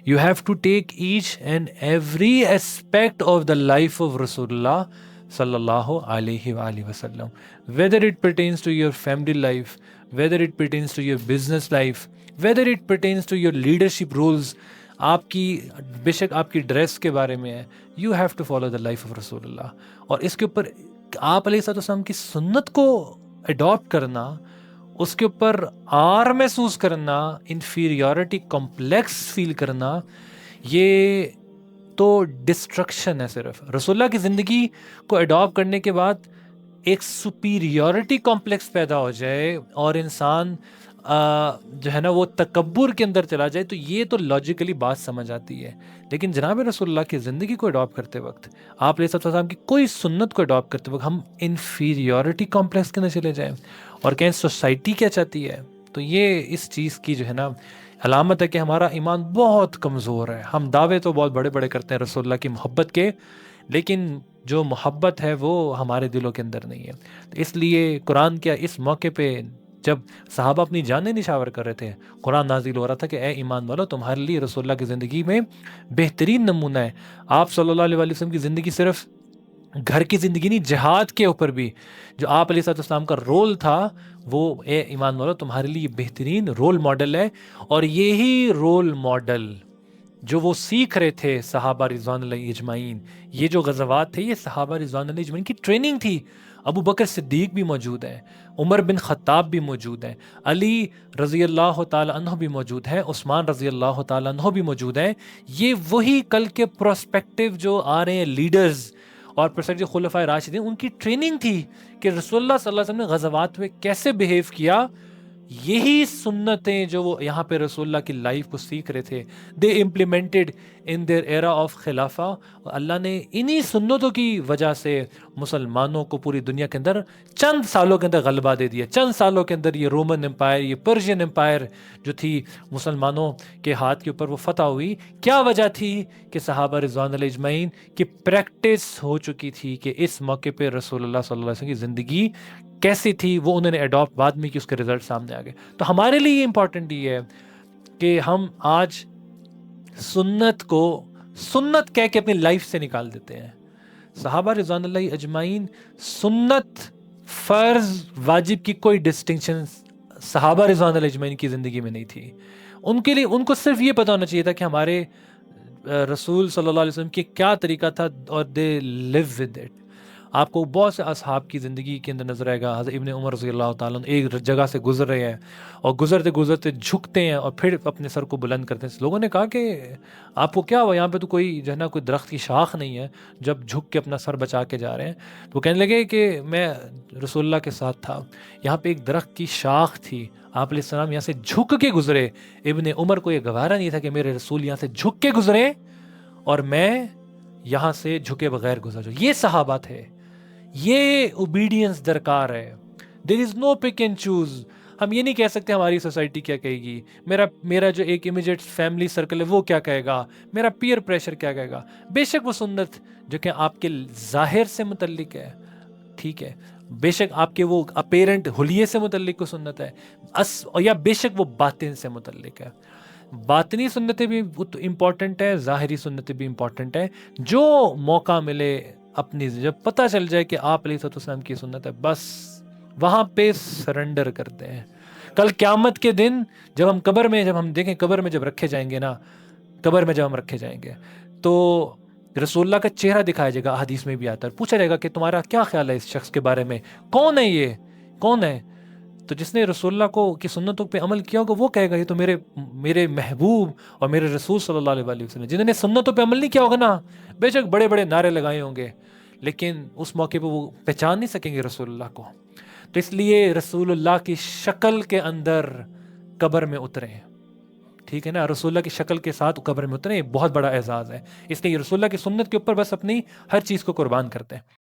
you have to take each and every aspect of the life of رسول اللہ صلی اللہ علیہ وآلہ وسلم، whether it pertains to your family life, whether it pertains to your business life, whether it pertains to your leadership roles، آپ کی بے شک آپ کی ڈریس کے بارے میں ہے، you have to follow the life of رسول اللہ۔ اور اس کے اوپر آپ علیہ السلام کی سنت کو اڈاپٹ کرنا، اس کے اوپر آر محسوس کرنا، انفیریورٹی کمپلیکس فیل کرنا، یہ تو ڈسٹرکشن ہے۔ صرف رسول اللہ کی زندگی کو اڈاپٹ کرنے کے بعد ایک سپیریورٹی کمپلیکس پیدا ہو جائے اور انسان جو ہے نا وہ تکبر کے اندر چلا جائے، تو یہ تو لاجیکلی بات سمجھ آتی ہے۔ لیکن جناب رسول اللہ کی زندگی کو اڈاپٹ کرتے وقت، آپ علیہ السلام کی کوئی سنت کو اڈاپٹ کرتے وقت ہم انفیریورٹی کمپلیکس کے اندر چلے جائیں اور کہیں سوسائٹی کیا چاہتی ہے، تو یہ اس چیز کی جو ہے نا علامت ہے کہ ہمارا ایمان بہت کمزور ہے۔ ہم دعوے تو بہت بڑے بڑے کرتے ہیں رسول اللہ کی محبت کے، لیکن جو محبت ہے وہ ہمارے دلوں کے اندر نہیں ہے۔ تو اس لیے قرآن کیا اس موقع پہ جب صحابہ اپنی جانیں نشاور کر رہے تھے، قرآن نازل ہو رہا تھا کہ اے ایمان والو تمہارے لیے رسول اللہ کی زندگی میں بہترین نمونہ ہے۔ آپ صلی اللہ علیہ وسلم کی زندگی صرف گھر کی زندگی نہیں، جہاد کے اوپر بھی جو آپ علیہ السلام کا رول تھا، وہ اے ایمان والو تمہارے لیے بہترین رول ماڈل ہے۔ اور یہی رول ماڈل جو وہ سیکھ رہے تھے صحابہ رضوان اللہ اجمعین، یہ جو غزوات تھے یہ صحابہ رضوان اللہ اجمعین کی ٹریننگ تھی۔ ابو بکر صدیق بھی موجود ہیں، عمر بن خطاب بھی موجود ہیں، علی رضی اللہ تعالیٰ عنہ بھی موجود ہیں، عثمان رضی اللہ تعالیٰ عنہ بھی موجود ہیں۔ یہ وہی کل کے پروسپیکٹیو جو آ رہے ہیں لیڈرز اور پروسپیکٹیو خلفائے راشدین، ان کی ٹریننگ تھی کہ رسول اللہ صلی اللہ علیہ وسلم نے غزوات میں کیسے بیہیو کیا۔ یہی سنتیں جو وہ یہاں پہ رسول اللہ کی لائف کو سیکھ رہے تھے، they implemented in their era of خلافہ۔ اور اللہ نے انہی سنتوں کی وجہ سے مسلمانوں کو پوری دنیا کے اندر چند سالوں کے اندر غلبہ دے دیا۔ چند سالوں کے اندر یہ رومن امپائر، یہ پرشین امپائر جو تھی مسلمانوں کے ہاتھ کے اوپر وہ فتح ہوئی۔ کیا وجہ تھی؟ کہ صحابہ رضوان اللہ اجمعین کی پریکٹس ہو چکی تھی کہ اس موقع پہ رسول اللہ صلی اللہ علیہ وسلم کی زندگی کیسی تھی، وہ انہوں نے اڈاپٹ بعد میں کی، اس کے رزلٹ سامنے آ گئے۔ تو ہمارے لیے یہ امپورٹنٹ یہ ہے کہ ہم آج سنت کو سنت کہہ کے اپنی لائف سے نکال دیتے ہیں۔ صحابہ رضوان اللہ اجمعین، سنت فرض واجب کی کوئی ڈسٹنکشن صحابہ رضوان اللہ اجمعین کی زندگی میں نہیں تھی۔ ان کے لیے ان کو صرف یہ پتہ ہونا چاہیے تھا کہ ہمارے رسول صلی اللہ علیہ وسلم کی کیا طریقہ تھا اور دے لیو ود اٹ۔ آپ کو بہت سے اصحاب کی زندگی کے اندر نظر آئے گا، حضرت ابن عمر رضی اللہ تعالیٰ عنہ ایک جگہ سے گزر رہے ہیں اور گزرتے گزرتے جھکتے ہیں اور پھر اپنے سر کو بلند کرتے ہیں۔ لوگوں نے کہا کہ آپ کو کیا ہوا، یہاں پہ تو کوئی جو ہے نا کوئی درخت کی شاخ نہیں ہے، جب جھک کے اپنا سر بچا کے جا رہے ہیں۔ تو وہ کہنے لگے کہ میں رسول اللہ کے ساتھ تھا، یہاں پہ ایک درخت کی شاخ تھی، آپ علیہ السلام یہاں سے جھک کے گزرے۔ ابن عمر کو یہ گوارا نہیں تھا کہ میرے رسول یہاں سے جھک کے گزرے اور میں یہاں سے جھکے بغیر گزر جاؤں۔ یہ صحابہ تھے، یہ اوبیڈینس درکار ہے۔ دیر از نو پک اینڈ چوز۔ ہم یہ نہیں کہہ سکتے ہماری سوسائٹی کیا کہے گی، میرا جو ایک امیجیٹ فیملی سرکل ہے وہ کیا کہے گا، میرا پیئر پریشر کیا کہے گا۔ بے شک وہ سنت جو کہ آپ کے ظاہر سے متعلق ہے، ٹھیک ہے، بے شک آپ کے وہ اپیرنٹ حلیے سے متعلق کو سنت ہے، یا بے شک وہ باطن سے متعلق ہے۔ باطنی سنتیں بھی امپورٹنٹ ہے، ظاہری سنتیں بھی امپورٹنٹ ہے۔ جو موقع ملے اپنی جب پتہ چل جائے کہ آپ علیہ السلام کی سنت ہے، بس وہاں پہ سرنڈر کرتے ہیں۔ کل قیامت کے دن جب ہم قبر میں جب ہم دیکھیں، قبر میں جب رکھے جائیں گے نا، قبر میں جب ہم رکھے جائیں گے تو رسول اللہ کا چہرہ دکھایا جائے گا، حدیث میں بھی آتا ہے، پوچھا جائے گا کہ تمہارا کیا خیال ہے اس شخص کے بارے میں، کون ہے یہ، کون ہے؟ تو جس نے رسول اللہ کو کی سنتوں پہ عمل کیا ہوگا وہ کہے گا یہ تو میرے محبوب اور میرے رسول صلی اللہ علیہ وسلم۔ جنہوں نے سنتوں پہ عمل نہیں کیا ہوگا نا، بے شک بڑے بڑے نعرے لگائے ہوں گے، لیکن اس موقع پہ وہ پہچان نہیں سکیں گے رسول اللہ کو۔ تو اس لیے رسول اللہ کی شکل کے اندر قبر میں اتریں، ٹھیک ہے نا، رسول اللہ کی شکل کے ساتھ قبر میں اتریں، یہ بہت بڑا اعزاز ہے۔ اس لیے رسول اللہ کی سنت کے اوپر بس اپنی ہر چیز کو قربان کرتے ہیں۔